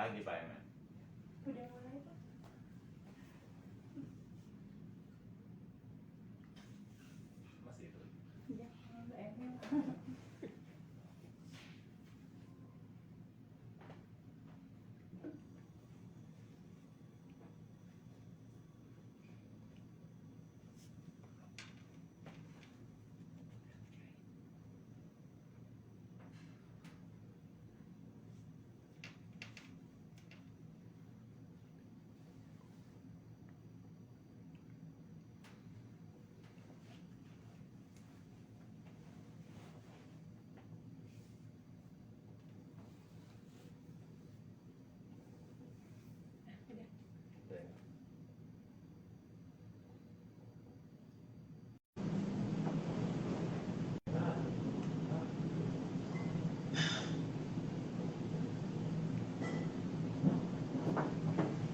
pagi Pak Emen. Udah mulai Pak? Masih itu. Ya, Mbak Emil.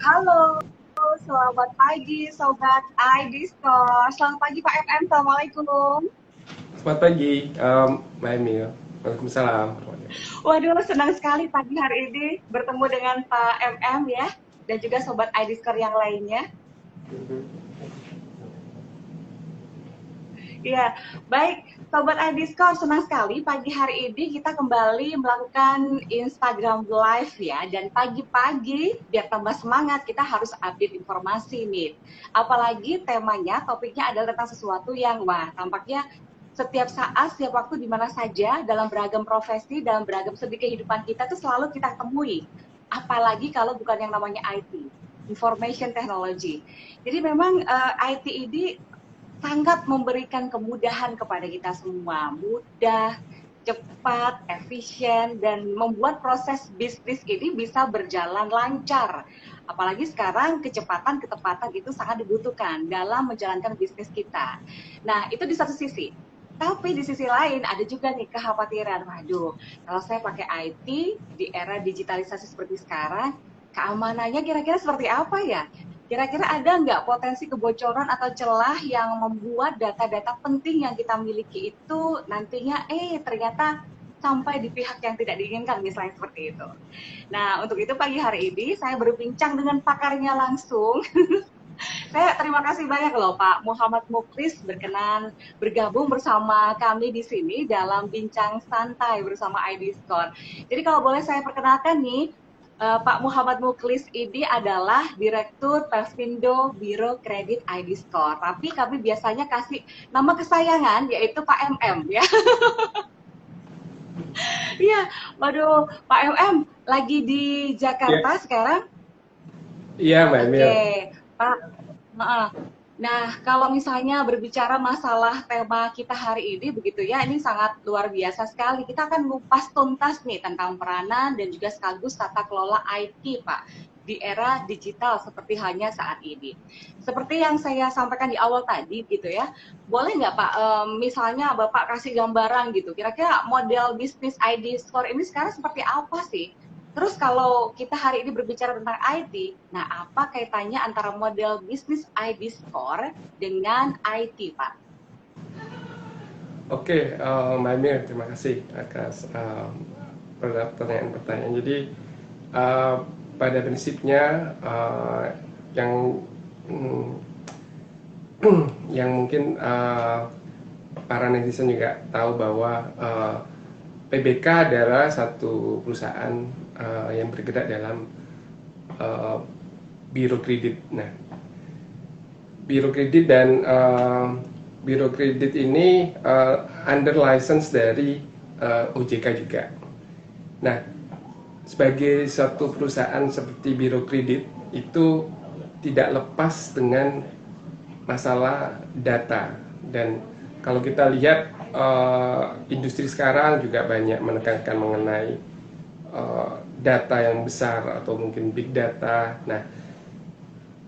Halo, selamat pagi Sobat ID Store. Selamat pagi Pak FM, Assalamualaikum. Selamat pagi, Mbak Emil. Waalaikumsalam. Waduh, senang sekali pagi hari ini bertemu dengan Pak MM ya, dan juga Sobat ID Store yang lainnya. Ya, baik Sobat ID Store, senang sekali pagi hari ini kita kembali melakukan Instagram Live ya. Dan pagi-pagi biar tambah semangat kita harus update informasi nih. Apalagi temanya, topiknya adalah tentang sesuatu yang wah tampaknya setiap saat, setiap waktu, di mana saja, dalam beragam profesi, dalam beragam segi kehidupan kita tuh selalu kita temui. Apalagi kalau bukan yang namanya IT, Information Technology. Jadi memang IT ini sangat memberikan kemudahan kepada kita semua, mudah, cepat, efisien, dan membuat proses bisnis ini bisa berjalan lancar. Apalagi sekarang kecepatan, ketepatan itu sangat dibutuhkan dalam menjalankan bisnis kita. Nah, itu di satu sisi. Tapi di sisi lain ada juga nih kekhawatiran, waduh, kalau saya pakai IT di era digitalisasi seperti sekarang, keamanannya kira-kira seperti apa ya? Kira-kira ada nggak potensi kebocoran atau celah yang membuat data-data penting yang kita miliki itu nantinya ternyata sampai di pihak yang tidak diinginkan, misalnya seperti itu. Nah, untuk itu pagi hari ini saya berbincang dengan pakarnya langsung. Saya terima kasih banyak loh Pak Muhammad Muklis berkenan bergabung bersama kami di sini dalam bincang santai bersama ID Store. Jadi kalau boleh saya perkenalkan nih, Pak Muhammad Muklis ini adalah Direktur Pelvindo Biro Kredit ID Store. Tapi kami biasanya kasih nama kesayangan yaitu Pak MM ya. Iya, waduh Pak MM lagi di Jakarta sekarang. Iya, Mbak Emil. Oke, Pak. Nah, kalau misalnya berbicara masalah tema kita hari ini begitu ya, ini sangat luar biasa sekali. Kita akan ngupas tuntas nih tentang peranan dan juga sekaligus tata kelola IT, Pak, di era digital seperti halnya saat ini. Seperti yang saya sampaikan di awal tadi gitu ya, boleh nggak Pak, misalnya Bapak kasih gambaran gitu, kira-kira model bisnis ID Store ini sekarang seperti apa sih? Terus kalau kita hari ini berbicara tentang IT, nah apa kaitannya antara model bisnis ID Store dengan IT, Pak? Oke, Mbak Emil, terima kasih atas pertanyaan-pertanyaan. Jadi, pada prinsipnya yang yang mungkin para netizen juga tahu bahwa PBK adalah satu perusahaan yang bergerak dalam biro kredit. Nah, biro kredit dan biro kredit ini under license dari OJK juga. Nah, sebagai satu perusahaan seperti biro kredit itu tidak lepas dengan masalah data. Dan kalau kita lihat industri sekarang juga banyak menekankan mengenai data yang besar atau mungkin big data. Nah,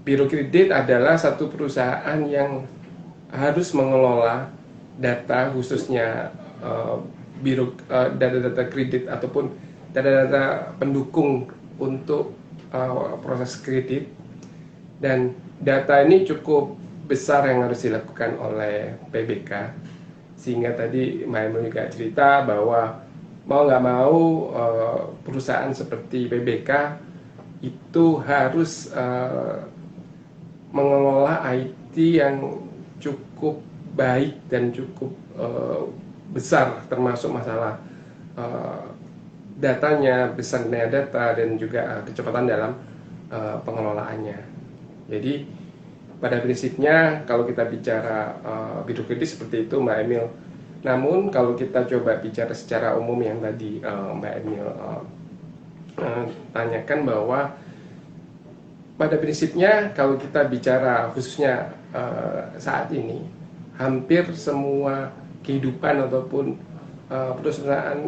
biro kredit adalah satu perusahaan yang harus mengelola data, khususnya data-data kredit ataupun data-data pendukung untuk proses kredit. Dan data ini cukup besar yang harus dilakukan oleh PBK, sehingga tadi Mbak Emil juga cerita bahwa mau nggak mau perusahaan seperti PBK itu harus mengelola IT yang cukup baik dan cukup besar, termasuk masalah datanya, besarnya data, dan juga kecepatan dalam pengelolaannya. Jadi pada prinsipnya kalau kita bicara birokratis seperti itu, Mbak Emil. Namun kalau kita coba bicara secara umum yang tadi Mbak Emil tanyakan, bahwa pada prinsipnya kalau kita bicara khususnya saat ini, hampir semua kehidupan ataupun perusahaan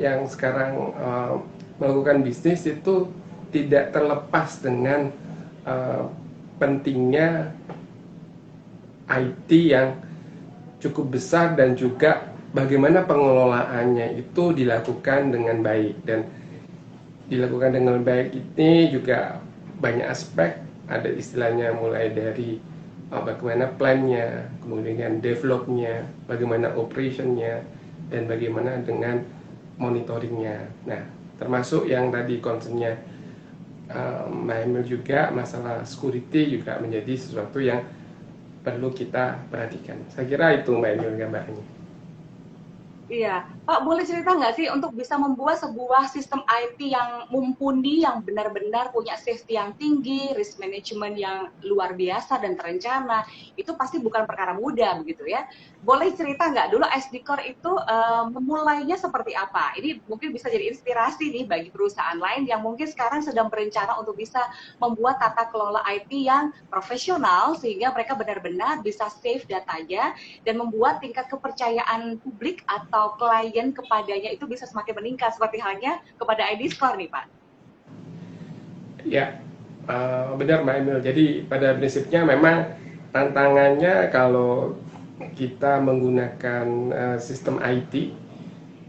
yang sekarang melakukan bisnis itu tidak terlepas dengan pentingnya IT yang cukup besar, dan juga bagaimana pengelolaannya itu dilakukan dengan baik. Dan dilakukan dengan baik ini juga banyak aspek, ada istilahnya mulai dari bagaimana plan-nya, kemudian develop-nya, bagaimana operation-nya, dan bagaimana dengan monitoring-nya. Nah, termasuk yang tadi concern-nya Mbak Emil juga, masalah security juga menjadi sesuatu yang perlu kita perhatikan. Saya kira itu Mbak Emil gambarnya. Iya, Pak, boleh cerita nggak sih untuk bisa membuat sebuah sistem IT yang mumpuni, yang benar-benar punya safety yang tinggi, risk management yang luar biasa dan terencana, itu pasti bukan perkara mudah begitu ya. Boleh cerita nggak dulu SD Core itu memulainya seperti apa? Ini mungkin bisa jadi inspirasi nih bagi perusahaan lain yang mungkin sekarang sedang berencana untuk bisa membuat tata kelola IT yang profesional, sehingga mereka benar-benar bisa save datanya dan membuat tingkat kepercayaan publik atau klien kepadanya itu bisa semakin meningkat, seperti halnya kepada ID Score nih, Pak. Ya, benar Mbak Emil. Jadi pada prinsipnya memang tantangannya kalau kita menggunakan sistem IT,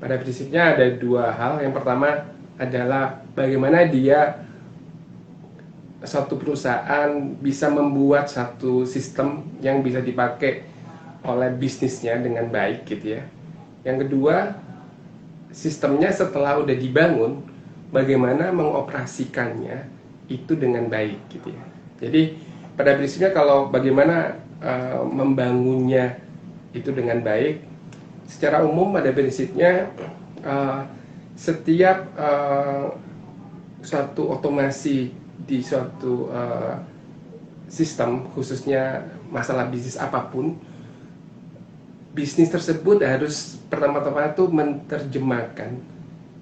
pada prinsipnya ada dua hal. Yang pertama adalah bagaimana dia, satu perusahaan bisa membuat satu sistem yang bisa dipakai oleh bisnisnya dengan baik gitu ya. Yang kedua, sistemnya setelah udah dibangun, bagaimana mengoperasikannya itu dengan baik gitu ya. Jadi pada prinsipnya kalau bagaimana membangunnya itu dengan baik, secara umum pada prinsipnya setiap suatu otomasi di suatu sistem, khususnya masalah bisnis apapun, bisnis tersebut harus pertama-tama itu menerjemahkan,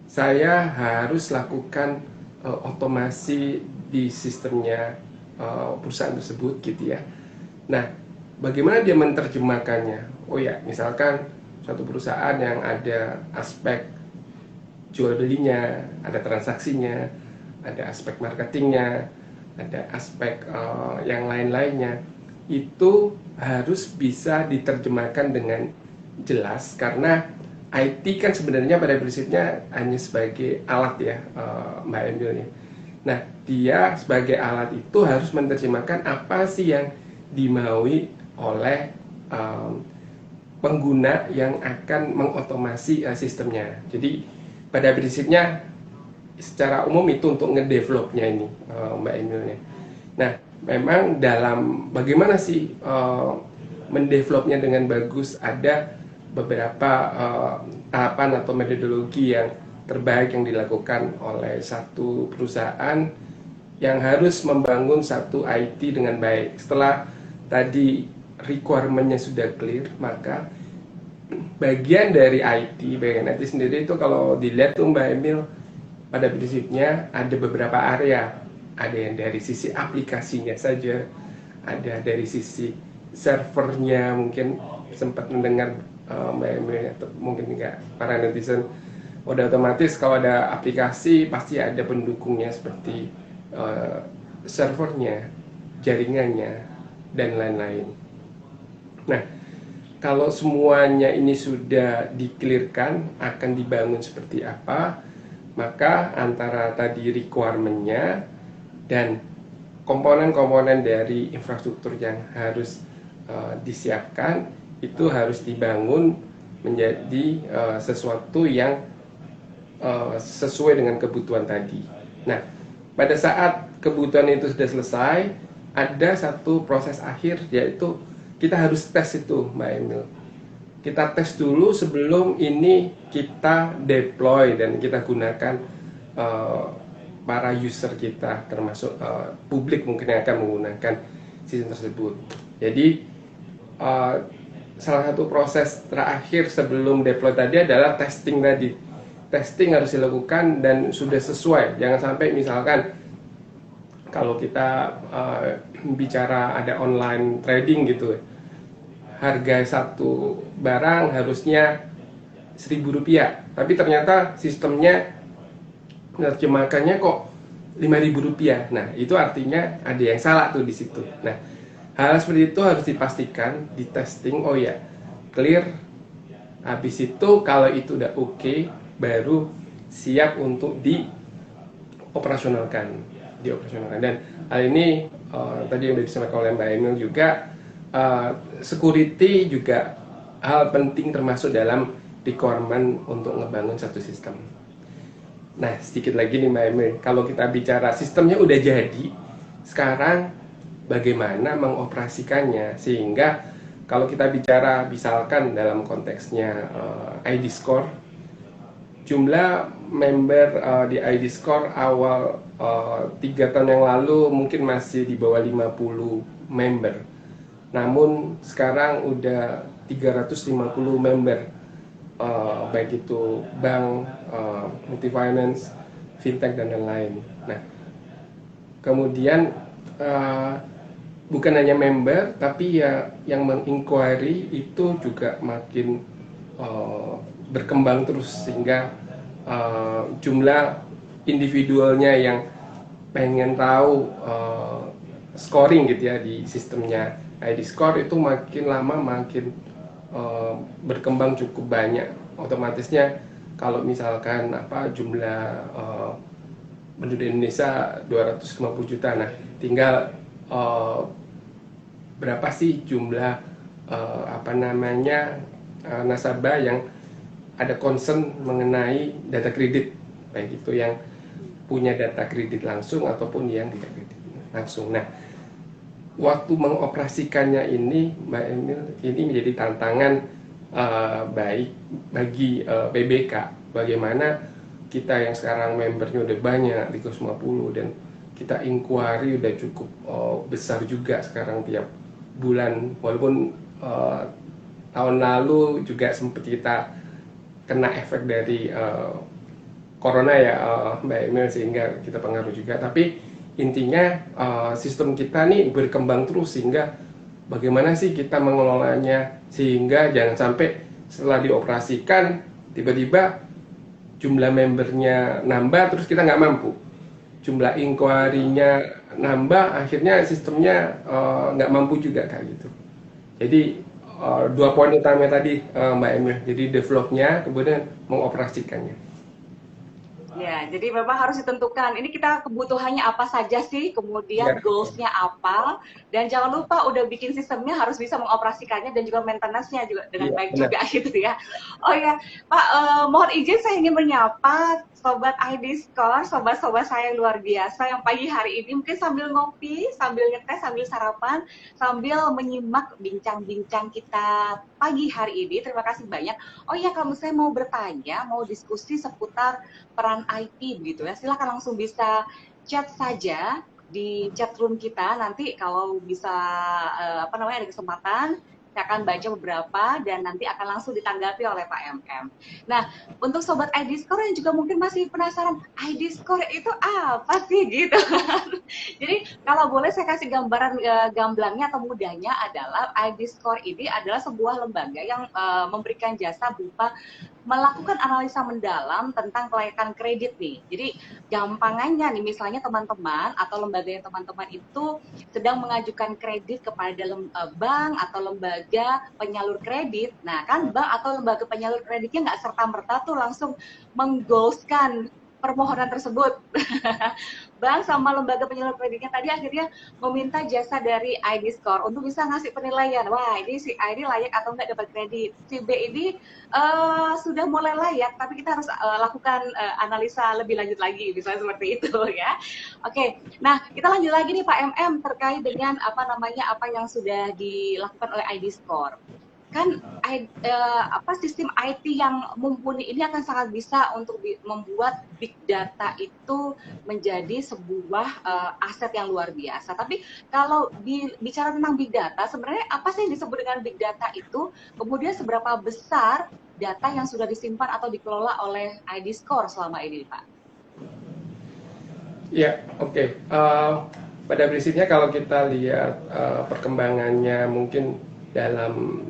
saya harus lakukan otomasi di sistemnya perusahaan tersebut gitu ya. Nah, bagaimana dia menerjemahkannya? Oh ya, misalkan suatu perusahaan yang ada aspek jual belinya, ada transaksinya, ada aspek marketingnya, ada aspek yang lain-lainnya, itu harus bisa diterjemahkan dengan jelas, karena IT kan sebenarnya pada prinsipnya hanya sebagai alat ya, Mbak Emil. Nah, dia sebagai alat itu harus menerjemahkan apa sih yang dimaui oleh pengguna yang akan mengotomasi sistemnya. Jadi pada prinsipnya secara umum itu untuk ngedevelopnya ini, Mbak Emil. Nah, memang dalam bagaimana sih mendevelopnya dengan bagus, ada beberapa tahapan atau metodologi yang terbaik yang dilakukan oleh satu perusahaan yang harus membangun satu IT dengan baik. Setelah tadi requirement-nya sudah clear, maka bagian dari bagian IT sendiri itu kalau dilihat tuh Mbak Emil, pada prinsipnya ada beberapa area. Ada yang dari sisi aplikasinya saja, ada dari sisi servernya, mungkin sempat mendengar Mbak Emil atau mungkin juga para netizen, udah otomatis kalau ada aplikasi pasti ada pendukungnya seperti servernya, jaringannya, dan lain-lain. Nah, kalau semuanya ini sudah di-clearkan akan dibangun seperti apa, maka antara tadi requirement-nya dan komponen-komponen dari infrastruktur yang harus disiapkan itu harus dibangun menjadi sesuatu yang sesuai dengan kebutuhan tadi. Nah, pada saat kebutuhan itu sudah selesai, ada satu proses akhir, yaitu kita harus tes itu, Mbak Emil. Kita tes dulu sebelum ini kita deploy dan kita gunakan para user kita, termasuk publik mungkin yang akan menggunakan sistem tersebut. Jadi salah satu proses terakhir sebelum deploy tadi adalah testing tadi. Testing harus dilakukan dan sudah sesuai. Jangan sampai misalkan kalau kita bicara ada online trading gitu, harga satu barang harusnya Rp1.000, tapi ternyata sistemnya menerjemahkannya kok Rp5.000. Nah, itu artinya ada yang salah tuh di situ. Nah, hal seperti itu harus dipastikan, di testing, oh ya, clear. Habis itu kalau itu udah oke, baru siap untuk dioperasionalkan. Dan hal ini tadi yang sudah disampaikan oleh Mbak Emil juga, security juga hal penting termasuk dalam requirement untuk ngebangun satu sistem. Nah, sedikit lagi nih Mbak Emil, kalau kita bicara sistemnya udah jadi, sekarang bagaimana mengoperasikannya, sehingga kalau kita bicara misalkan dalam konteksnya ID Score, jumlah member di ID Score awal 3 tahun yang lalu mungkin masih di bawah 50 member, namun sekarang udah 350 member, baik itu bank, multi-finance, fintech, dan lain-lain. Nah, kemudian bukan hanya member, tapi ya yang menginquiry itu juga makin berkembang terus, sehingga jumlah individualnya yang pengen tahu scoring gitu ya di sistemnya ID Score itu makin lama makin berkembang cukup banyak. Otomatisnya kalau misalkan jumlah penduduk Indonesia 250 juta, nah tinggal berapa sih jumlah nasabah yang ada concern mengenai data kredit, baik itu yang punya data kredit langsung ataupun yang tidak kredit langsung. Nah, waktu mengoperasikannya ini, Mbak Emil, ini menjadi tantangan baik bagi PBK. Bagaimana kita yang sekarang membernya udah banyak, 350, dan kita inquiry udah cukup besar juga sekarang tiap bulan. Walaupun tahun lalu juga sempat kita kena efek dari corona ya, Mbak Emil, sehingga kita pengaruh juga. Tapi intinya sistem kita nih berkembang terus, sehingga bagaimana sih kita mengelolanya sehingga jangan sampai setelah dioperasikan tiba-tiba jumlah membernya nambah terus kita nggak mampu, jumlah inquiry-nya nambah akhirnya sistemnya nggak mampu juga kayak gitu. Jadi 2 poin utama tadi, Mbak Emil, jadi develop-nya kemudian mengoperasikannya. Ya, jadi memang harus ditentukan, ini kita kebutuhannya apa saja sih, kemudian goals-nya apa, dan jangan lupa udah bikin sistemnya harus bisa mengoperasikannya dan juga maintenance-nya juga dengan baik juga gitu ya. Oh ya, Pak, mohon izin saya ingin menyapa Sobat ID Score, sobat-sobat saya yang luar biasa yang pagi hari ini mungkin sambil ngopi, sambil ngetes, sambil sarapan, sambil menyimak bincang-bincang kita pagi hari ini. Terima kasih banyak. Oh iya, kalau saya mau bertanya, mau diskusi seputar peran IT gitu ya, silakan langsung bisa chat saja di chat room kita. Nanti kalau bisa ada kesempatan, saya akan baca beberapa dan nanti akan langsung ditanggapi oleh Pak MM. Nah, untuk Sobat ID Score yang juga mungkin masih penasaran, ID Score itu apa sih gitu. Jadi kalau boleh saya kasih gambaran gamblangnya atau mudahnya adalah ID Score ini adalah sebuah lembaga yang memberikan jasa berupa melakukan analisa mendalam tentang kelayakan kredit nih. Jadi gampangannya nih, misalnya teman-teman atau lembaga yang teman-teman itu sedang mengajukan kredit kepada bank atau lembaga penyalur kredit. Nah kan bank atau lembaga penyalur kreditnya nggak serta-merta tuh langsung menggoalskan permohonan tersebut. Bank sama lembaga penyeluruh kreditnya tadi akhirnya meminta jasa dari ID Score untuk bisa ngasih penilaian. Wah, ini si A ini layak atau enggak dapat kredit. Si B ini sudah mulai layak, tapi kita harus lakukan analisa lebih lanjut lagi, misalnya seperti itu ya. Oke, nah kita lanjut lagi nih Pak MM terkait dengan apa yang sudah dilakukan oleh ID Score. Kan sistem IT yang mumpuni ini akan sangat bisa untuk membuat big data itu menjadi sebuah aset yang luar biasa. Tapi kalau bicara tentang big data, sebenarnya apa sih yang disebut dengan big data itu? Kemudian seberapa besar data yang sudah disimpan atau dikelola oleh ID Score selama ini, Pak? Ya, oke. Pada prinsipnya kalau kita lihat perkembangannya mungkin dalam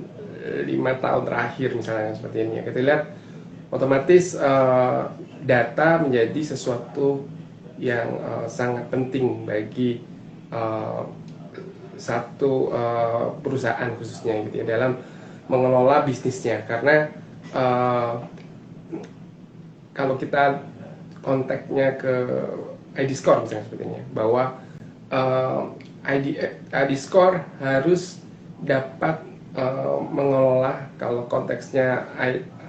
5 tahun terakhir misalnya seperti ini ya, kita lihat otomatis data menjadi sesuatu yang sangat penting bagi satu perusahaan khususnya gitu ya, dalam mengelola bisnisnya, karena kalau kita konteksnya ke ID Score misalnya seperti ini, bahwa ID Score harus dapat mengelola, kalau konteksnya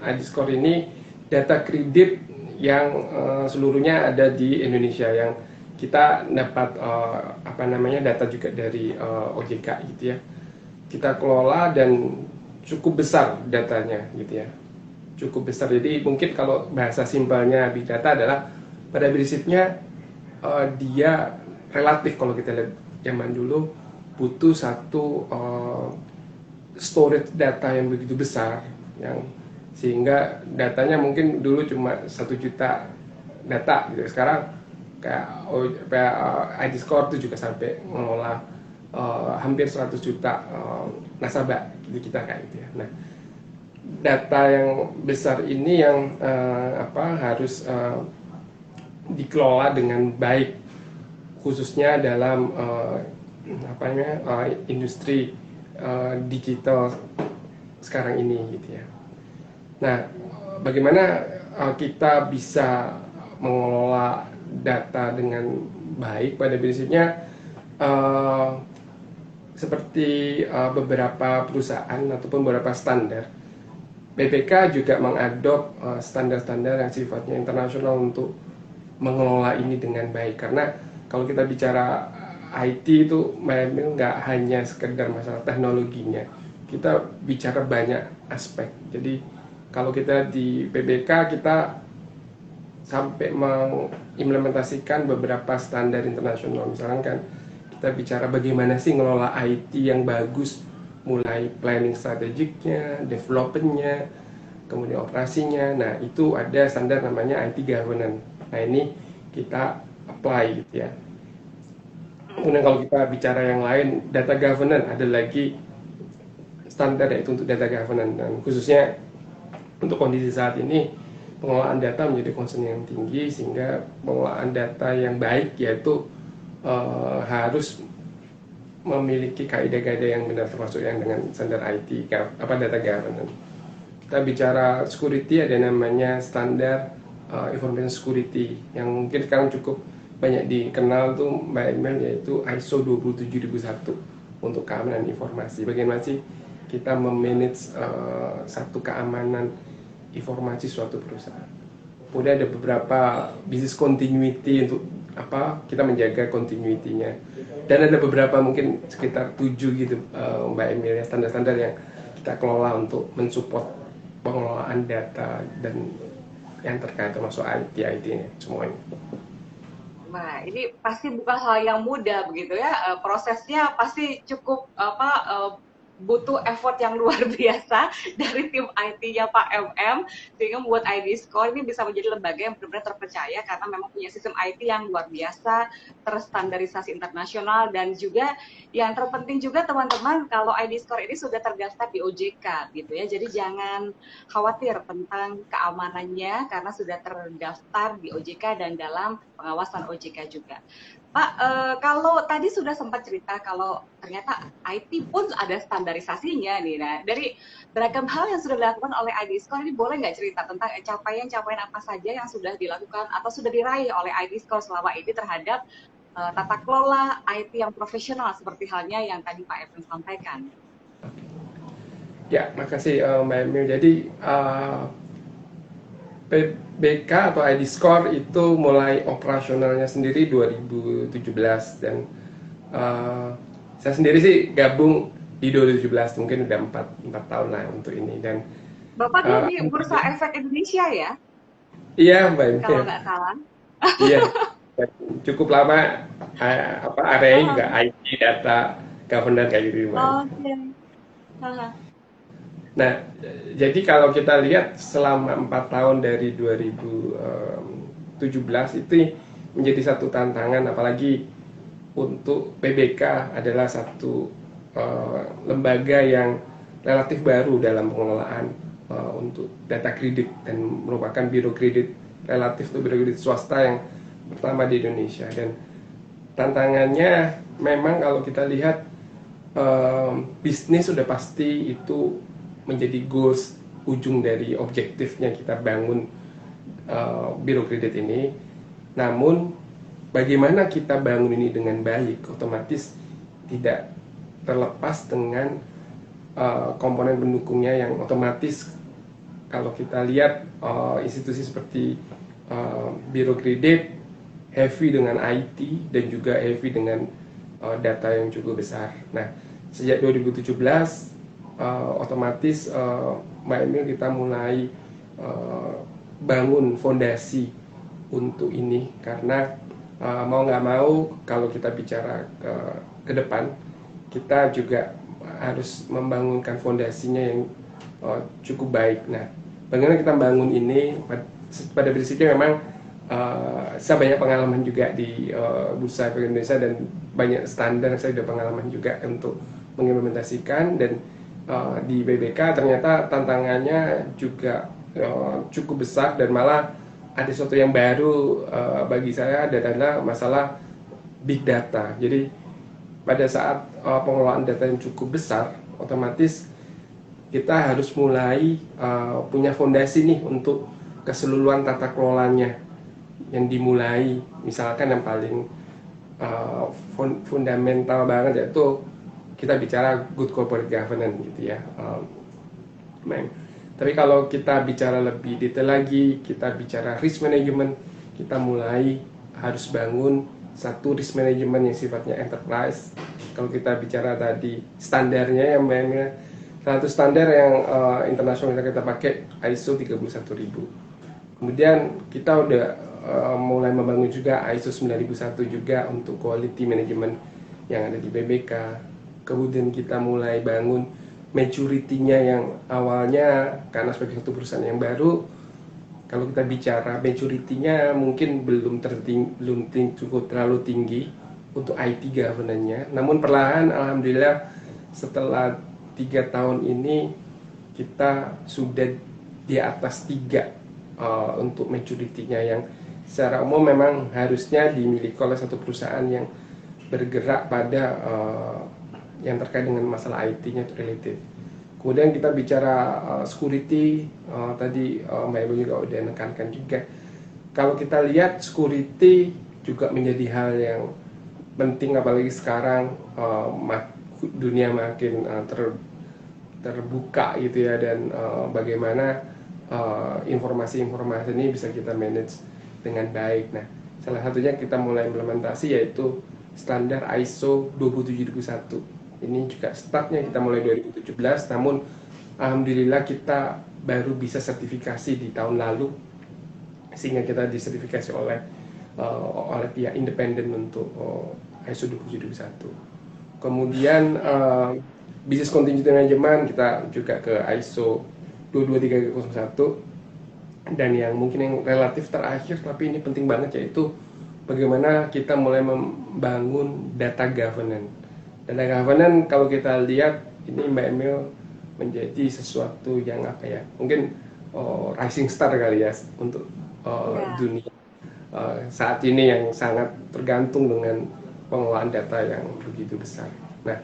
ID Score ini, data kredit yang seluruhnya ada di Indonesia, yang kita dapat data juga dari OJK gitu ya. Kita kelola dan cukup besar datanya gitu ya. Cukup besar. Jadi mungkin kalau bahasa simpelnya big data adalah pada prinsipnya dia relatif, kalau kita lihat zaman dulu butuh satu storage data yang begitu besar, yang sehingga datanya mungkin dulu cuma 1 juta data gitu. Sekarang kayak ID Score itu juga sampai mengelola hampir 100 juta nasabah gitu kita kayak gitu ya. Nah, data yang besar ini yang harus dikelola dengan baik, khususnya dalam industri digital sekarang ini gitu ya. Nah, bagaimana kita bisa mengelola data dengan baik? Pada prinsipnya seperti beberapa perusahaan ataupun beberapa standar, BPK juga mengadop standar-standar yang sifatnya internasional untuk mengelola ini dengan baik. Karena kalau kita bicara IT itu memang nggak hanya sekedar masalah teknologinya, kita bicara banyak aspek. Jadi kalau kita di PBK, kita sampai mengimplementasikan beberapa standar internasional. Misalkan kan kita bicara bagaimana sih ngelola IT yang bagus, mulai planning strategiknya, developmentnya, kemudian operasinya. Nah, itu ada standar namanya IT governance. Nah, ini kita apply gitu ya. Kemudian kalau kita bicara yang lain, data governance, ada lagi standar yaitu untuk data governance, dan khususnya untuk kondisi saat ini pengelolaan data menjadi concern yang tinggi, sehingga pengelolaan data yang baik yaitu harus memiliki kaidah-kaidah yang benar, termasuk yang dengan standar IT data governance. Kita bicara security, ada namanya standar information security yang mungkin sekarang cukup banyak dikenal tuh Mbak Emel, yaitu ISO 27001 untuk keamanan informasi. Bagaimana sih kita memanage satu keamanan informasi suatu perusahaan. Kemudian ada beberapa business continuity, untuk kita menjaga continuity-nya. Dan ada beberapa mungkin sekitar 7 gitu Mbak Emil ya, standar-standar yang kita kelola untuk mensupport pengelolaan data dan yang terkait termasuk IT-nya semuanya. Nah, ini pasti bukan hal yang mudah begitu ya. Prosesnya pasti cukup butuh effort yang luar biasa dari tim IT-nya Pak MM, sehingga membuat ID Score ini bisa menjadi lembaga yang benar-benar terpercaya karena memang punya sistem IT yang luar biasa, terstandarisasi internasional, dan juga yang terpenting juga teman-teman, kalau ID Score ini sudah terdaftar di OJK gitu ya. Jadi jangan khawatir tentang keamanannya karena sudah terdaftar di OJK dan dalam pengawasan OJK juga. Pak, kalau tadi sudah sempat cerita kalau ternyata IT pun ada standarisasinya nih. Nah, dari beragam hal yang sudah dilakukan oleh ID Score ini, boleh nggak cerita tentang capaian-capaian apa saja yang sudah dilakukan atau sudah diraih oleh ID Score selama ini terhadap tata kelola IT yang profesional seperti halnya yang tadi Pak Evan sampaikan. Ya, makasih Mbak Emil. Jadi PBK atau ID Score itu mulai operasionalnya sendiri 2017 dan saya sendiri sih gabung di 2017, mungkin udah 4 tahun lah untuk ini. Dan Bapak dulu di Bursa Efek Indonesia ya? Iya, Mbak Emil. Kalau nggak salah. Iya, cukup lama area juga IT, data, governance kayak gitu, Mbak. Oke. Nah, jadi kalau kita lihat selama 4 tahun dari 2017 itu menjadi satu tantangan, apalagi untuk PBK adalah satu lembaga yang relatif baru dalam pengelolaan untuk data kredit dan merupakan biro kredit relatif untuk biro kredit swasta yang pertama di Indonesia. Dan tantangannya memang kalau kita lihat bisnis sudah pasti itu menjadi goals ujung dari objektifnya kita bangun biro kredit ini. Namun bagaimana kita bangun ini dengan baik, otomatis tidak terlepas dengan komponen pendukungnya yang otomatis kalau kita lihat institusi seperti biro kredit heavy dengan IT dan juga heavy dengan data yang cukup besar. Nah, sejak 2017 otomatis Mbak Emil kita mulai bangun fondasi untuk ini karena mau nggak mau kalau kita bicara ke depan kita juga harus membangunkan fondasinya yang cukup baik. Nah, bagaimana kita bangun ini? Pada prinsipnya memang saya banyak pengalaman juga di Bursa Efek Indonesia dan banyak standar saya sudah pengalaman juga untuk mengimplementasikan. Dan di BBK ternyata tantangannya juga cukup besar dan malah ada sesuatu yang baru bagi saya adalah masalah big data. Jadi pada saat pengelolaan data yang cukup besar, otomatis kita harus mulai punya fondasi nih untuk keseluruhan tata kelolanya yang dimulai. Misalkan yang paling fundamental banget yaitu kita bicara good corporate governance gitu ya. Tapi kalau kita bicara lebih detail lagi, kita bicara risk management, kita mulai harus bangun satu risk management yang sifatnya enterprise. Kalau kita bicara tadi standarnya yang memang satu standar yang internasional kita pakai ISO 31000. Kemudian kita udah mulai membangun juga ISO 9001 juga untuk quality management yang ada di BBK. Kemudian kita mulai bangun maturity-nya yang awalnya karena sebagai satu perusahaan yang baru, kalau kita bicara maturity-nya mungkin belum cukup terlalu tinggi untuk IT governance-nya. Namun perlahan alhamdulillah setelah 3 tahun ini kita sudah di atas 3 untuk maturity-nya yang secara umum memang harusnya dimiliki oleh satu perusahaan yang bergerak pada yang terkait dengan masalah IT-nya itu relatif. Kemudian kita bicara security, tadi Mbak Ibu juga udah menekankan juga. Kalau kita lihat security juga menjadi hal yang penting, apalagi sekarang dunia makin terbuka gitu ya, dan bagaimana informasi-informasi ini bisa kita manage dengan baik. Nah, salah satunya kita mulai implementasi yaitu standar ISO 27001. Ini juga startnya kita mulai 2017, namun alhamdulillah kita baru bisa sertifikasi di tahun lalu, sehingga kita disertifikasi oleh pihak independen untuk ISO 27001. Kemudian business continuity management kita juga ke ISO 22301, dan yang mungkin yang relatif terakhir tapi ini penting banget yaitu bagaimana kita mulai membangun data governance. Data governance kalau kita lihat ini Mbak Emil menjadi sesuatu yang apa ya, mungkin rising star kali ya untuk dunia saat ini yang sangat tergantung dengan pengelolaan data yang begitu besar. Nah, Pak,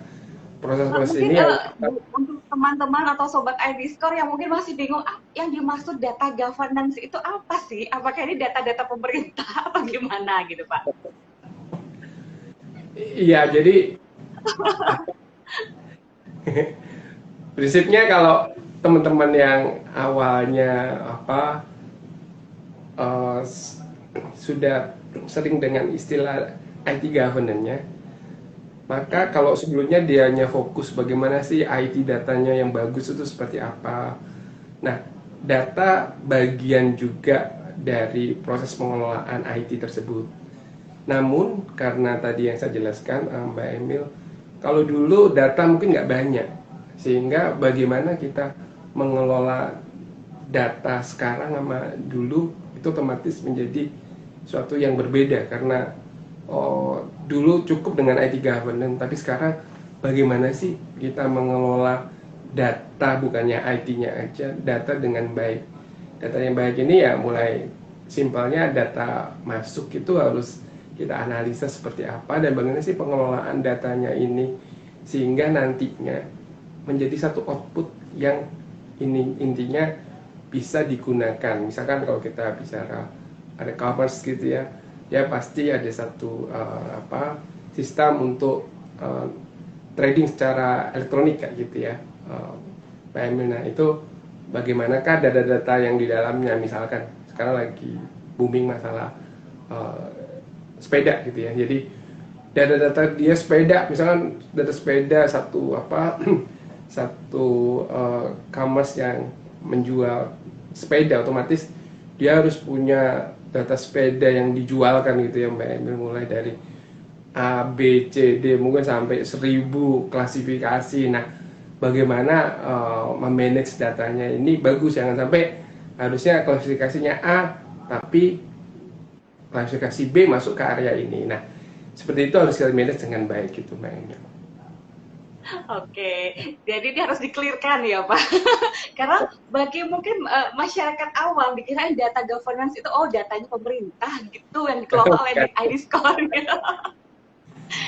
proses-proses mungkin ini yang untuk teman-teman atau sobat ID Score yang mungkin masih bingung, yang dimaksud data governance itu apa sih? Apakah ini data-data pemerintah apa gimana gitu, Pak? iya, jadi prinsipnya kalau teman-teman yang awalnya uh, sudah sering dengan istilah IT governance-nya, maka kalau sebelumnya dia hanya fokus bagaimana sih IT datanya yang bagus itu seperti apa. Nah, data bagian juga dari proses pengelolaan IT tersebut. Namun, karena tadi yang saya jelaskan, Mbak Emil, kalau dulu data mungkin nggak banyak, sehingga bagaimana kita mengelola data sekarang sama dulu itu otomatis menjadi suatu yang berbeda, karena dulu cukup dengan IT governance, tapi sekarang bagaimana sih kita mengelola data, bukannya IT-nya aja, data dengan baik. Data yang baik ini ya mulai simpelnya data masuk itu harus kita analisa seperti apa dan bagaimana sih pengelolaan datanya ini sehingga nantinya menjadi satu output yang ini intinya bisa digunakan. Misalkan kalau kita bicara ada commerce gitu ya, ya pasti ada satu sistem untuk trading secara elektronik kayak gitu ya. Nah itu bagaimanakah data-data yang di dalamnya, misalkan sekarang lagi booming masalah sepeda gitu ya. Jadi data-data dia sepeda, misalkan data sepeda satu commerce yang menjual sepeda, otomatis dia harus punya data sepeda yang dijualkan gitu ya Mbak Emil, mulai dari A, B, C, D mungkin sampai 1000 klasifikasi. Nah, bagaimana memanage datanya ini bagus, jangan sampai harusnya klasifikasinya A tapi klasifikasi B masuk ke area ini. Nah, seperti itu harus kita manage dengan baik gitu Mbak Emil. Oke, jadi ini harus di-clear-kan ya Pak. Karena bagi mungkin masyarakat awam dikirain data governance itu datanya pemerintah gitu yang dikelola oleh ID Score gitu.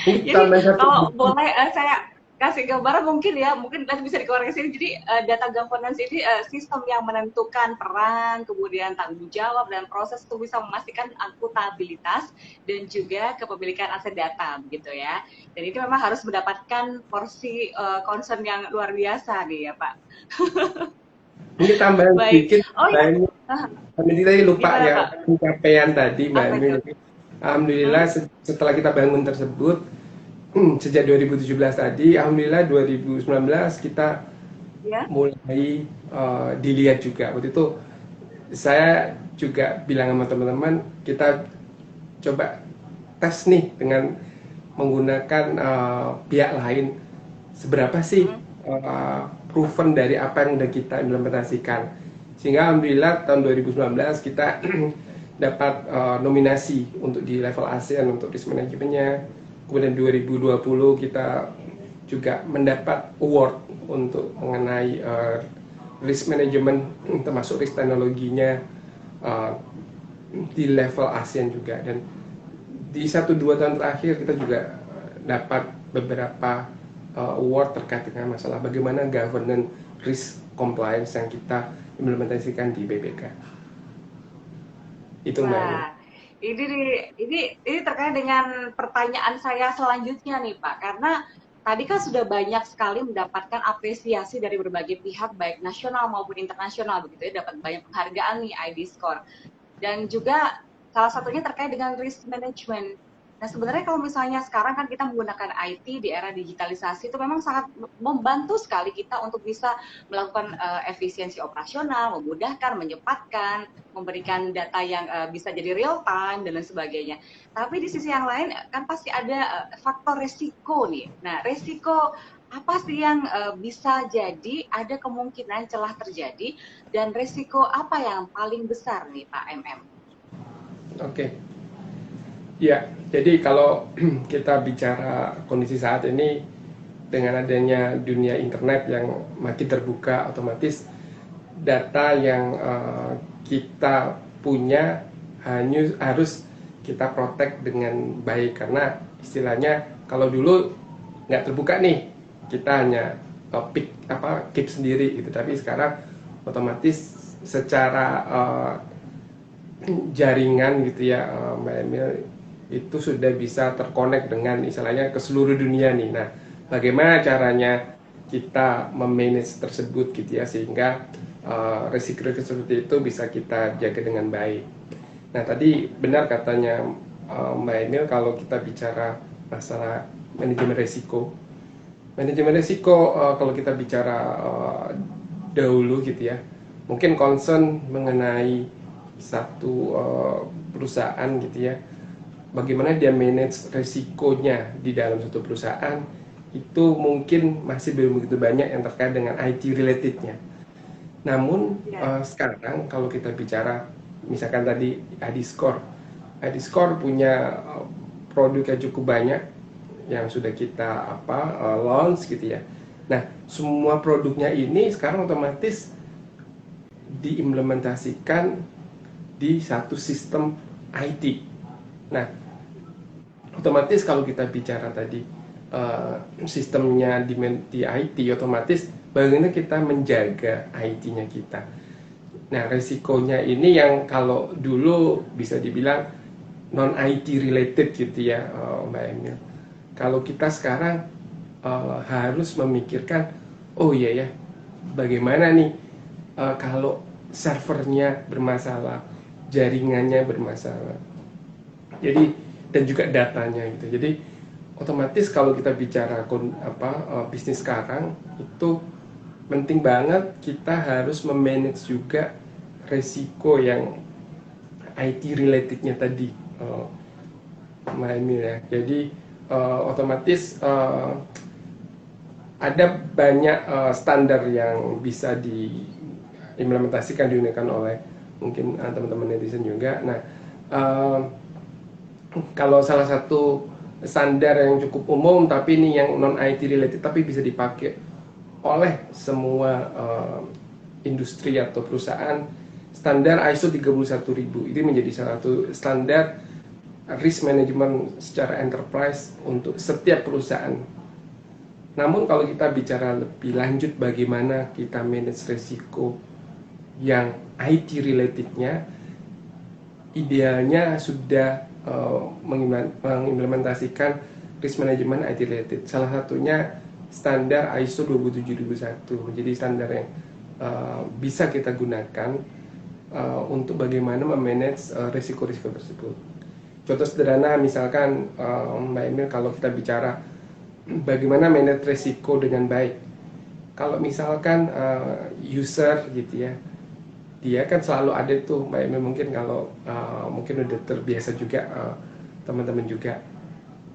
Jadi kalau boleh saya kasih gambaran mungkin nanti bisa dikoreksi. Jadi data governance ini sistem yang menentukan peran, kemudian tanggung jawab dan proses untuk bisa memastikan akuntabilitas dan juga kepemilikan aset data begitu ya. Dan ini memang harus mendapatkan porsi concern yang luar biasa nih ya Pak. Mungkin tambahan sedikit, Mbak tadi lupa gimana, ya Pak? pencapaian tadi Mbak Emil. Alhamdulillah setelah kita bangun tersebut sejak 2017 tadi, alhamdulillah 2019 kita mulai dilihat juga. Waktu itu saya juga bilang sama teman-teman, kita coba tes nih dengan menggunakan pihak lain, seberapa sih proven dari apa yang udah kita implementasikan. Sehingga alhamdulillah tahun 2019 kita dapat nominasi untuk di level ASEAN untuk risk manajemennya. Kemudian 2020 kita juga mendapat award untuk mengenai risk management, termasuk risk teknologinya di level ASEAN juga. Dan di 1-2 tahun terakhir kita juga dapat beberapa award terkait dengan masalah bagaimana governance risk compliance yang kita implementasikan di BBK. Itu Mbak. Ini terkait dengan pertanyaan saya selanjutnya nih Pak, karena tadi kan sudah banyak sekali mendapatkan apresiasi dari berbagai pihak baik nasional maupun internasional begitu ya, dapat banyak penghargaan nih ID Score. Dan juga salah satunya terkait dengan risk management. Nah sebenarnya kalau misalnya sekarang kan kita menggunakan IT di era digitalisasi itu memang sangat membantu sekali kita untuk bisa melakukan efisiensi operasional, memudahkan, menyempatkan, memberikan data yang bisa jadi real time dan lain sebagainya. Tapi di sisi yang lain kan pasti ada faktor resiko nih. Nah resiko apa sih yang bisa jadi ada kemungkinan celah terjadi dan resiko apa yang paling besar nih Pak MM? Oke. Ya, jadi kalau kita bicara kondisi saat ini dengan adanya dunia internet yang makin terbuka, otomatis data yang kita punya harus kita protect dengan baik, karena istilahnya kalau dulu nggak terbuka nih, kita hanya keep sendiri gitu. Tapi sekarang otomatis secara jaringan gitu ya, Mbak Emil, itu sudah bisa terkonek dengan istilahnya ke seluruh dunia nih. Nah, bagaimana caranya kita memanage tersebut gitu ya, sehingga risiko seperti itu bisa kita jaga dengan baik. Nah, tadi benar katanya Mbak Emil, kalau kita bicara masalah manajemen risiko. Manajemen risiko kalau kita bicara dahulu gitu ya, mungkin concern mengenai satu perusahaan gitu ya, bagaimana dia manage resikonya di dalam suatu perusahaan, itu mungkin masih belum begitu banyak yang terkait dengan IT relatednya. Namun sekarang kalau kita bicara misalkan tadi Adiscore punya produk yang cukup banyak yang sudah kita launch gitu ya. Nah, semua produknya ini sekarang otomatis diimplementasikan di satu sistem IT. Nah, otomatis kalau kita bicara tadi sistemnya di IT, otomatis bagaimana kita menjaga IT-nya kita. Nah, resikonya ini yang kalau dulu bisa dibilang non IT related gitu ya, Mbak Emil. Kalau kita sekarang harus memikirkan, oh iya ya, bagaimana nih kalau servernya bermasalah, jaringannya bermasalah. Jadi dan juga datanya gitu. Jadi otomatis kalau kita bicara bisnis sekarang itu penting banget kita harus memanage juga resiko yang IT relatednya tadi, Mbak Emil ya. Jadi otomatis ada banyak standar yang bisa diimplementasikan, digunakan oleh mungkin teman-teman netizen juga. Nah, kalau salah satu standar yang cukup umum tapi ini yang non IT related tapi bisa dipakai oleh semua industri atau perusahaan, standar ISO 31000 ini menjadi salah satu standar risk management secara enterprise untuk setiap perusahaan. Namun kalau kita bicara lebih lanjut bagaimana kita manage risiko yang IT relatednya, idealnya sudah mengimplementasikan risk management IT related. Salah satunya standar ISO 27001. Jadi standar yang bisa kita gunakan untuk bagaimana memanage risiko-risiko tersebut. Contoh sederhana misalkan Mbak Emil, kalau kita bicara bagaimana manage risiko dengan baik. Kalau misalkan user gitu ya, dia kan selalu ada tuh Mbak Emil, mungkin kalau mungkin udah terbiasa juga teman-teman juga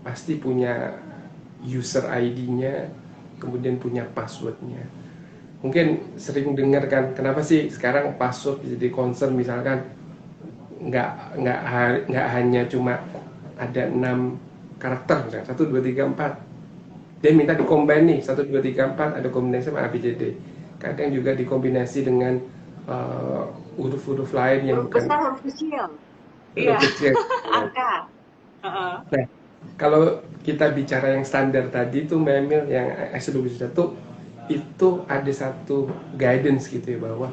pasti punya user ID-nya, kemudian punya password-nya. Mungkin sering dengar kan, kenapa sih sekarang password jadi concern, misalkan nggak hanya cuma ada 6 karakter, misalnya 1, 2, 3, 4. Dia minta dikombin nih, 1, 2, 3, 4 ada kombinasi sama ABCD. Kadang juga dikombinasi dengan huruf-huruf lain yang huruf besar, huruf kecil. Iya. Angka. Nah, kalau kita bicara yang standar tadi tuh Mbak Emil, yang ISO 27001 itu ada satu guidance gitu ya, bahwa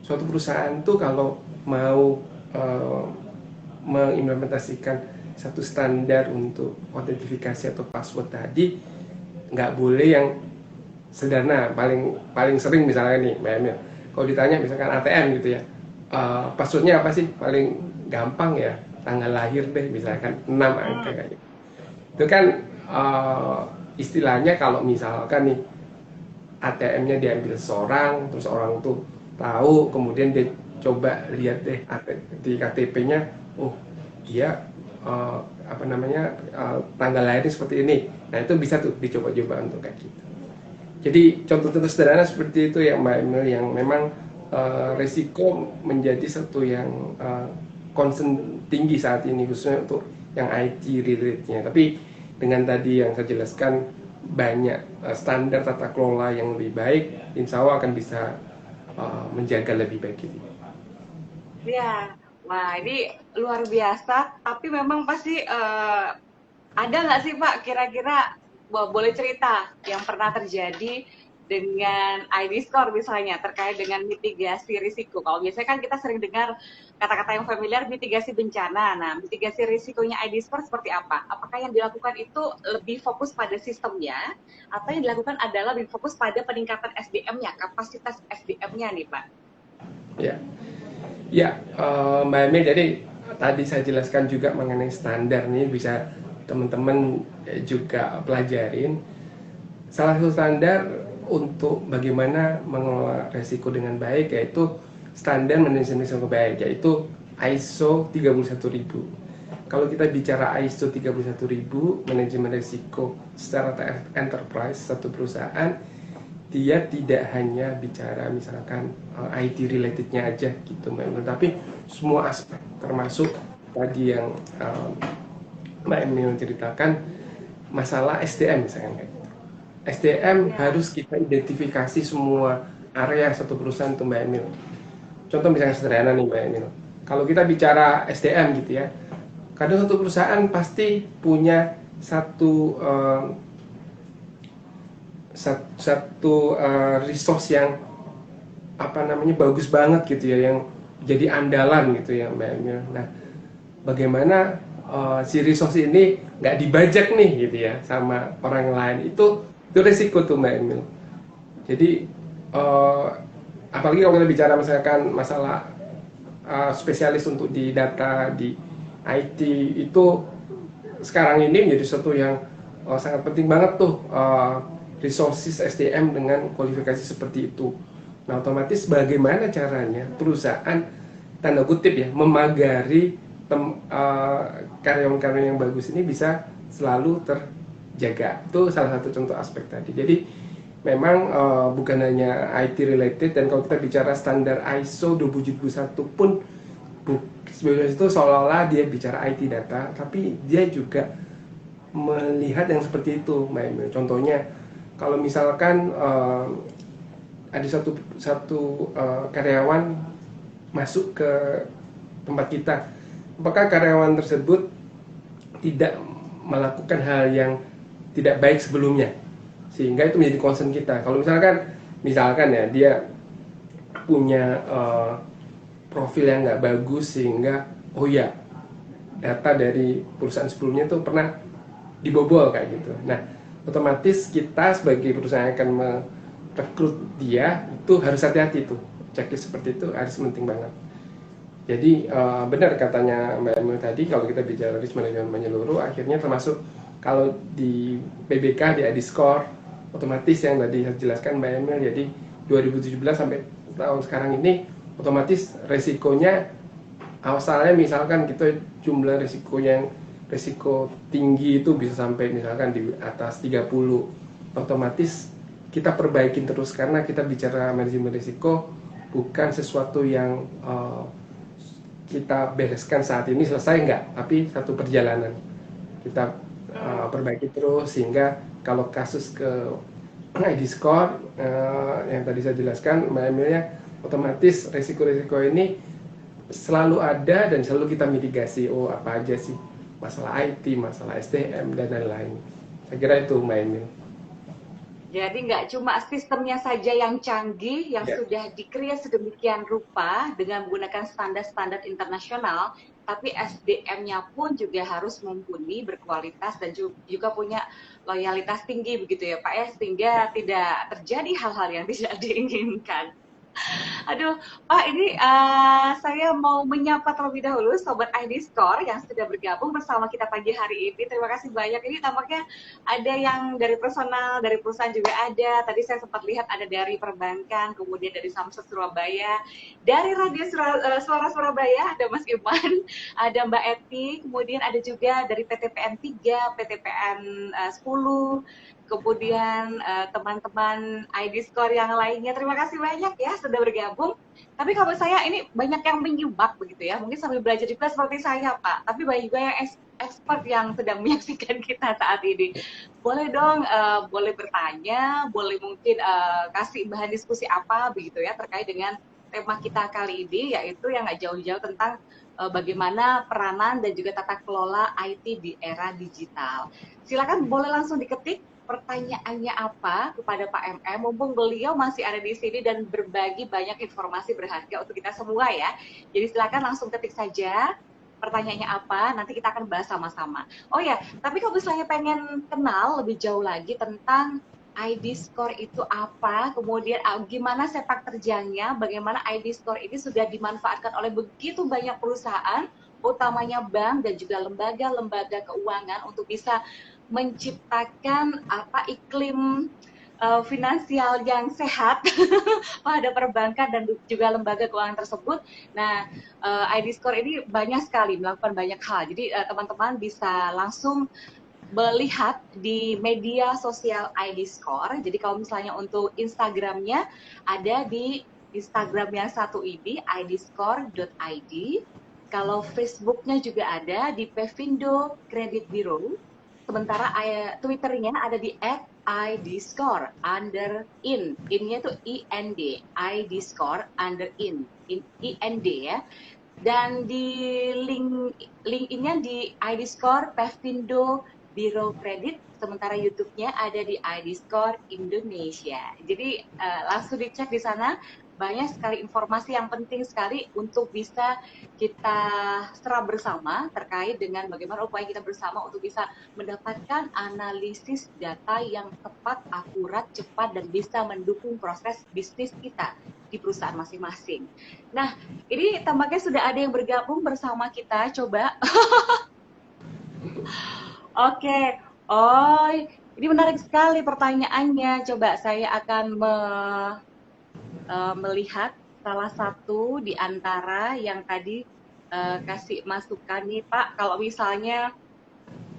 suatu perusahaan tuh kalau mau mengimplementasikan satu standar untuk autentifikasi atau password tadi, nggak boleh yang sederhana. Paling sering misalnya nih Mbak Emil, kalau ditanya misalkan ATM gitu ya, passwordnya apa sih? Paling gampang ya tanggal lahir deh, misalkan 6 angka kayak gitu. Itu kan istilahnya kalau misalkan nih ATM-nya diambil seorang, terus orang tuh tahu, kemudian dia coba lihat deh di KTP-nya, oh dia tanggal lahirnya seperti ini. Nah itu bisa tuh dicoba-coba untuk kayak gitu. Jadi contoh-contoh sederhana seperti itu ya Mbak Emil, yang memang resiko menjadi satu yang concern tinggi saat ini, khususnya untuk yang IT related-nya. Tapi dengan tadi yang saya jelaskan, banyak standar tata kelola yang lebih baik, insya Allah akan bisa menjaga lebih baik ini. Ya, wah ini luar biasa. Tapi memang pasti ada nggak sih Pak kira-kira boleh cerita yang pernah terjadi dengan ID score misalnya terkait dengan mitigasi risiko. Kalau biasanya kan kita sering dengar kata-kata yang familiar mitigasi bencana. Nah, mitigasi risikonya ID score seperti apa? Apakah yang dilakukan itu lebih fokus pada sistemnya atau yang dilakukan adalah lebih fokus pada peningkatan SDM-nya, kapasitas SDM-nya nih, Pak? Ya, ya, Mbak Emil. Jadi tadi saya jelaskan juga mengenai standar nih, bisa teman-teman juga pelajarin. Salah satu standar untuk bagaimana mengelola resiko dengan baik yaitu standar manajemen risiko baik, yaitu ISO 31000. Kalau kita bicara ISO 31000 manajemen risiko secara enterprise satu perusahaan, dia tidak hanya bicara misalkan IT relatednya aja gitu, tapi semua aspek, termasuk tadi yang Mbak Emil ceritakan masalah SDM misalnya. SDM harus kita identifikasi semua area satu perusahaan tuh Mbak Emil. Contoh misalnya sederhana nih Mbak Emil. Kalau kita bicara SDM gitu ya, kadang satu perusahaan pasti punya satu resource yang bagus banget gitu ya, yang jadi andalan gitu ya Mbak Emil. Nah, bagaimana si resource ini nggak dibajak nih gitu ya sama orang lain, itu resiko tuh Mbak Emil. Jadi apalagi kalau kita bicara misalkan masalah spesialis untuk di data di IT, itu sekarang ini menjadi sesuatu yang sangat penting banget tuh, resources SDM dengan kualifikasi seperti itu. Nah, otomatis bagaimana caranya perusahaan tanda kutip ya memagari karyawan-karyawan yang bagus ini bisa selalu terjaga. Itu salah satu contoh aspek tadi. Jadi memang bukan hanya IT related, dan kalau kita bicara standar ISO 27001 pun sebenarnya itu seolah-olah dia bicara IT data, tapi dia juga melihat yang seperti itu, Mbak Emil. Contohnya kalau misalkan ada satu karyawan masuk ke tempat kita, apakah karyawan tersebut tidak melakukan hal yang tidak baik sebelumnya, sehingga itu menjadi concern kita. Kalau misalkan ya dia punya profil yang nggak bagus, sehingga oh ya data dari perusahaan sebelumnya tuh pernah dibobol kayak gitu. Nah, otomatis kita sebagai perusahaan yang akan merekrut dia itu harus hati-hati tuh. Checklist seperti itu harus penting banget. Jadi benar katanya Mbak Emil tadi, kalau kita bicara risk management menyeluruh, akhirnya termasuk kalau di PBK, di ID score, otomatis yang tadi saya jelaskan Mbak Emil, jadi 2017 sampai tahun sekarang ini, otomatis resikonya asalnya misalkan kita jumlah resiko tinggi itu bisa sampai misalkan di atas 30, otomatis kita perbaikin terus, karena kita bicara manajemen risiko bukan sesuatu yang kita bereskan saat ini selesai, enggak, tapi satu perjalanan kita perbaiki terus, sehingga kalau kasus ke ID score yang tadi saya jelaskan Mbak Emilnya, otomatis resiko-resiko ini selalu ada dan selalu kita mitigasi. Oh, apa aja sih masalah IT, masalah SDM dan lain-lain. Saya kira itu Mbak Emil. Jadi nggak cuma sistemnya saja yang canggih, yang sudah di-create sedemikian rupa dengan menggunakan standar-standar internasional, tapi SDM-nya pun juga harus mumpuni, berkualitas, dan juga punya loyalitas tinggi begitu ya Pak ya, sehingga tidak terjadi hal-hal yang tidak diinginkan. Aduh, Pak, ini saya mau menyapa terlebih dahulu Sobat ID Score yang sudah bergabung bersama kita pagi hari ini. Terima kasih banyak. Ini tampaknya ada yang dari personal, dari perusahaan juga ada. Tadi saya sempat lihat ada dari perbankan, kemudian dari Samsung Surabaya, dari Radio Suara Surabaya ada Mas Iman, ada Mbak Eti, kemudian ada juga dari PTPN 3, PTPN 10, kemudian teman-teman ID Score yang lainnya. Terima kasih banyak ya sudah bergabung. Tapi kalau saya ini banyak yang menyimak begitu ya, mungkin sambil belajar juga seperti saya Pak, tapi banyak juga yang expert yang sedang menyaksikan kita saat ini. Boleh dong, boleh bertanya, boleh mungkin kasih bahan diskusi apa begitu ya terkait dengan tema kita kali ini, yaitu yang nggak jauh-jauh tentang bagaimana peranan dan juga tata kelola IT di era digital. Silakan boleh langsung diketik pertanyaannya apa kepada Pak MM, mumpung beliau masih ada di sini dan berbagi banyak informasi berharga untuk kita semua ya. Jadi silakan langsung ketik saja pertanyaannya apa, nanti kita akan bahas sama-sama. Oh ya, tapi kalau misalnya pengen kenal lebih jauh lagi tentang ID Score itu apa, kemudian gimana sepak terjangnya, bagaimana ID Score ini sudah dimanfaatkan oleh begitu banyak perusahaan, utamanya bank dan juga lembaga-lembaga keuangan untuk bisa menciptakan iklim finansial yang sehat pada perbankan dan juga lembaga keuangan tersebut. Nah, ID Score ini banyak sekali melakukan banyak hal. Jadi teman-teman bisa langsung melihat di media sosial ID Score. Jadi kalau misalnya untuk Instagramnya ada di Instagram yang satu ini, idscore.id. Kalau Facebooknya juga ada di Pevindo Credit Bureau. Sementara Twitternya ada di @idscore_in. In-nya itu IND, idscore_in, IND ya. Dan di link-nya di idscore Pevindo Bureau Credit, sementara YouTube-nya ada di idscore Indonesia. Jadi langsung dicek di sana. Banyak sekali informasi yang penting sekali untuk bisa kita serap bersama terkait dengan bagaimana upaya kita bersama untuk bisa mendapatkan analisis data yang tepat, akurat, cepat, dan bisa mendukung proses bisnis kita di perusahaan masing-masing. Nah, ini tampaknya sudah ada yang bergabung bersama kita, coba. Oke, oh ini menarik sekali pertanyaannya. Coba saya akan melihat salah satu di antara yang tadi kasih masukan nih Pak, kalau misalnya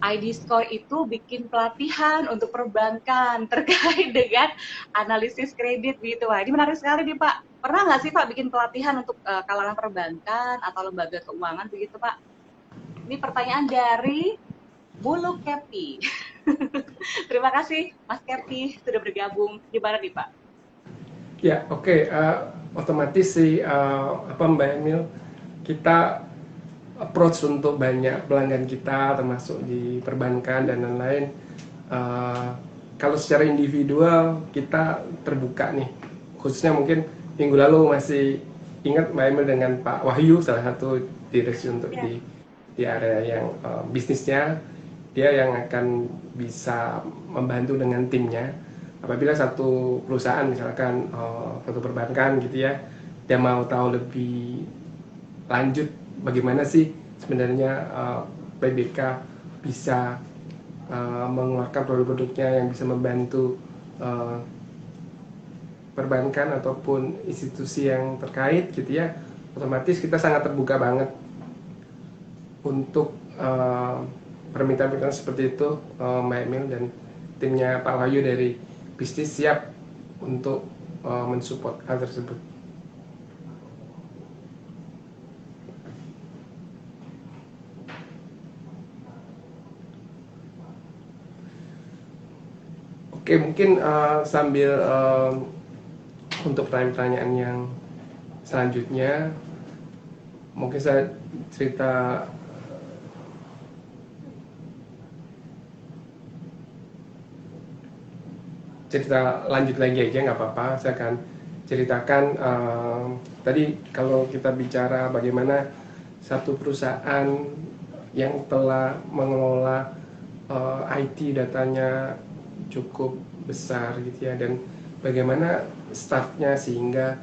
ID Score itu bikin pelatihan untuk perbankan terkait dengan analisis kredit gitu. Wah, ini menarik sekali nih Pak. Pernah nggak sih Pak bikin pelatihan untuk kalangan perbankan atau lembaga keuangan begitu Pak? Ini pertanyaan dari Bulu Kepi. Terima kasih Mas Kepi sudah bergabung. Gimana nih Pak? Ya, oke. Otomatis sih Mbak Emil, kita approach untuk banyak pelanggan kita termasuk di perbankan dan lain-lain. Kalau secara individual kita terbuka nih, khususnya mungkin minggu lalu masih ingat Mbak Emil dengan Pak Wahyu, salah satu direksi untuk di area yang bisnisnya, dia yang akan bisa membantu dengan timnya. Apabila satu perusahaan misalkan satu perbankan gitu ya, dia mau tahu lebih lanjut bagaimana sih sebenarnya PBK bisa mengeluarkan produk-produknya yang bisa membantu perbankan ataupun institusi yang terkait gitu ya, otomatis kita sangat terbuka banget untuk permintaan-permintaan seperti itu. Mbak Emil dan timnya Pak Wahyu dari bisnis siap untuk mensupport hal tersebut. Oke, mungkin sambil untuk pertanyaan yang selanjutnya, mungkin saya cerita lanjut lagi aja, nggak apa-apa. Saya akan ceritakan tadi kalau kita bicara bagaimana satu perusahaan yang telah mengelola IT datanya cukup besar gitu ya, dan bagaimana staffnya sehingga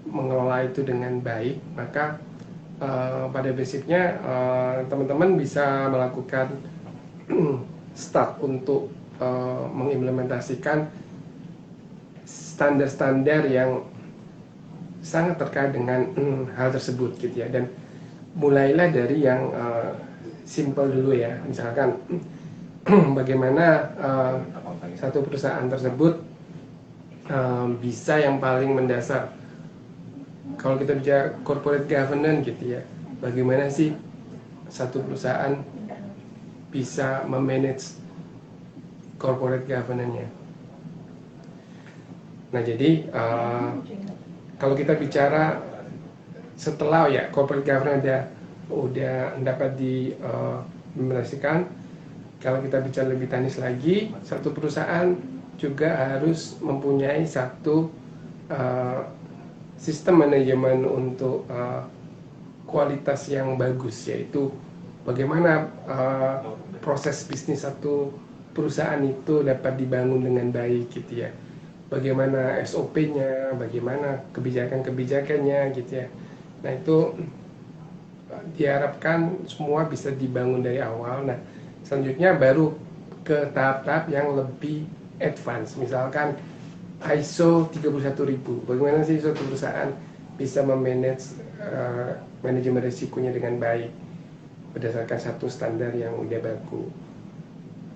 mengelola itu dengan baik, maka pada basicnya teman-teman bisa melakukan start untuk mengimplementasikan standar-standar yang sangat terkait dengan hal tersebut gitu ya. Dan mulailah dari yang simple dulu ya, misalkan bagaimana satu perusahaan tersebut bisa yang paling mendasar. Kalau kita bicara corporate governance gitu ya, bagaimana sih satu perusahaan bisa memanage corporate governance-nya. Nah, jadi kalau kita bicara setelah corporate governance udah dapat diimplementasikan, Kalau kita bicara lebih teknis lagi, satu perusahaan juga harus mempunyai satu sistem manajemen untuk kualitas yang bagus, yaitu bagaimana proses bisnis satu perusahaan itu dapat dibangun dengan baik gitu ya. Bagaimana SOP-nya, bagaimana kebijakan-kebijakannya gitu ya. Nah itu diharapkan semua bisa dibangun dari awal. Nah selanjutnya baru ke tahap-tahap yang lebih advance. Misalkan ISO 31000. Bagaimana sih suatu perusahaan bisa memanage manajemen risikonya dengan baik berdasarkan satu standar yang udah baku.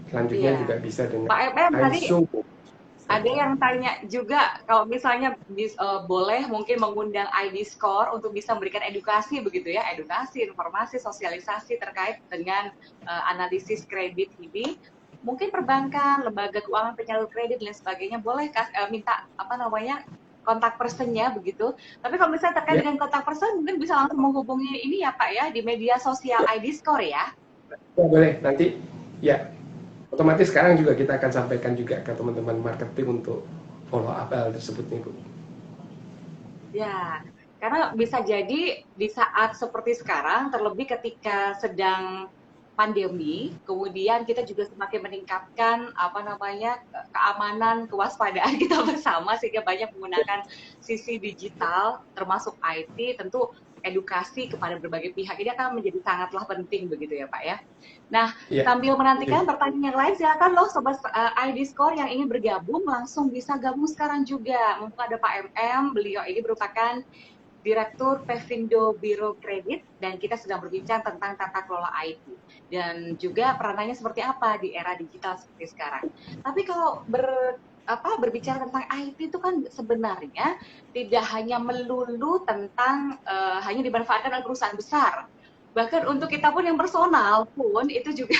Selanjutnya juga bisa dengan Pak MM ISO. tadi ada yang tanya juga kalau misalnya boleh mungkin mengundang ID Score untuk bisa memberikan edukasi begitu ya, edukasi, informasi, sosialisasi terkait dengan analisis kredit ini. Mungkin perbankan, lembaga keuangan penyalur kredit dan sebagainya boleh minta kontak personnya begitu. Tapi kalau misalnya terkait dengan kontak person mungkin bisa langsung menghubungi ini ya Pak ya di media sosial ID Score ya. Ya boleh nanti ya. Otomatis sekarang juga kita akan sampaikan juga ke teman-teman marketing untuk follow up hal tersebut nih Bu. Ya, karena bisa jadi di saat seperti sekarang, terlebih ketika sedang pandemi, kemudian kita juga semakin meningkatkan keamanan, kewaspadaan kita bersama sehingga banyak menggunakan sisi digital termasuk IT, tentu edukasi kepada berbagai pihak ini akan menjadi sangatlah penting begitu ya Pak ya. Nah, sambil menantikan pertanyaan yang lain, silakan loh Sobat ID Score yang ingin bergabung langsung bisa gabung sekarang juga. Mumpung ada Pak MM, beliau ini merupakan Direktur Pevindo Biro Kredit dan kita sedang berbincang tentang tata kelola IT dan juga peranannya seperti apa di era digital seperti sekarang. Tapi kalau berbicara tentang IT itu kan sebenarnya tidak hanya melulu tentang hanya dimanfaatkan oleh perusahaan besar. Bahkan untuk kita pun yang personal pun itu juga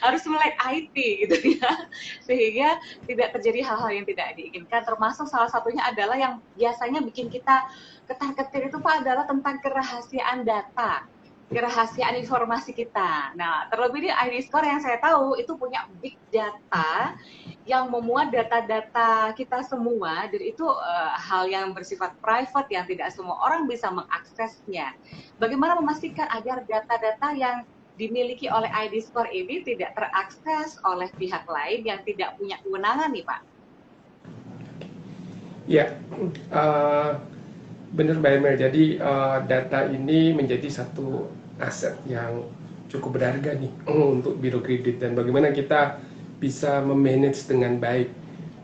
harus melek IT gitu ya. Sehingga tidak terjadi hal-hal yang tidak diinginkan. Termasuk salah satunya adalah yang biasanya bikin kita ketar-ketir itu Pak adalah tentang kerahasiaan data, kerahasiaan informasi kita. Nah, terlebih di ID Score yang saya tahu itu punya big data yang memuat data-data kita semua, dan itu hal yang bersifat private yang tidak semua orang bisa mengaksesnya. Bagaimana memastikan agar data-data yang dimiliki oleh ID Score ini tidak terakses oleh pihak lain yang tidak punya kewenangan nih Pak? Ya, benar Mbak Emel. Jadi data ini menjadi satu aset yang cukup berharga nih untuk biro kredit, dan bagaimana kita bisa memanage dengan baik.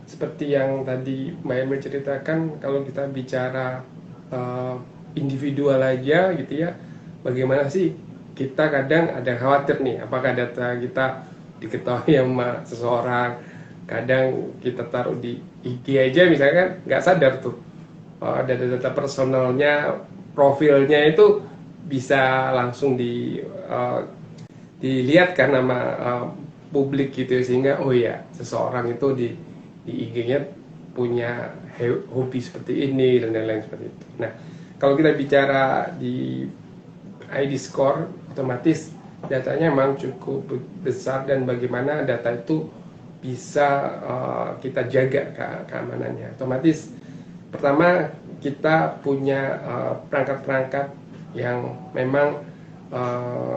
Seperti yang tadi Mbak Emel ceritakan, kalau kita bicara individual aja gitu ya, bagaimana sih kita kadang ada khawatir nih, apakah data kita diketahui sama seseorang. Kadang kita taruh di IG aja misalkan, nggak sadar tuh data-data personalnya, profilnya itu bisa langsung dilihat kan sama publik gitu, sehingga oh ya seseorang itu di IG-nya punya hobi seperti ini dan lain-lain seperti itu. Nah, kalau kita bicara di ID Score, otomatis datanya memang cukup besar, dan bagaimana data itu bisa kita jaga keamanannya. Otomatis pertama kita punya perangkat-perangkat yang memang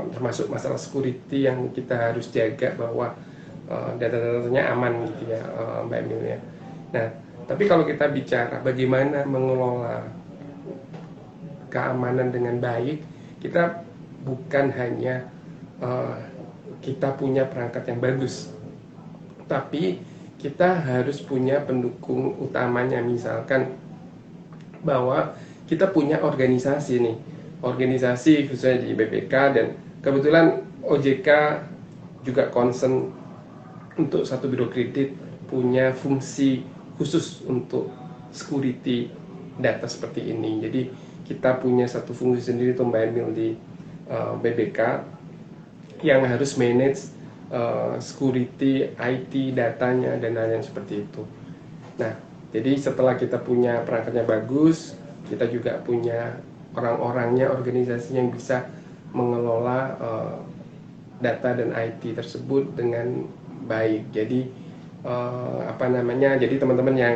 termasuk masalah security yang kita harus jaga bahwa data-datanya aman gitu ya Mbak Emil ya. Nah, tapi kalau kita bicara bagaimana mengelola keamanan dengan baik, kita bukan hanya kita punya perangkat yang bagus, tapi kita harus punya pendukung utamanya. Misalkan bahwa kita punya organisasi nih, organisasi khususnya di BPK, dan kebetulan OJK juga concern untuk satu biro kredit punya fungsi khusus untuk security data seperti ini. Jadi kita punya satu fungsi sendiri tuh Mbak Emil di BPK yang harus manage security, IT, datanya, dan lain-lain seperti itu. Nah, jadi setelah kita punya perangkatnya bagus, kita juga punya orang-orangnya, organisasinya yang bisa mengelola data dan IT tersebut dengan baik. Jadi jadi teman-teman yang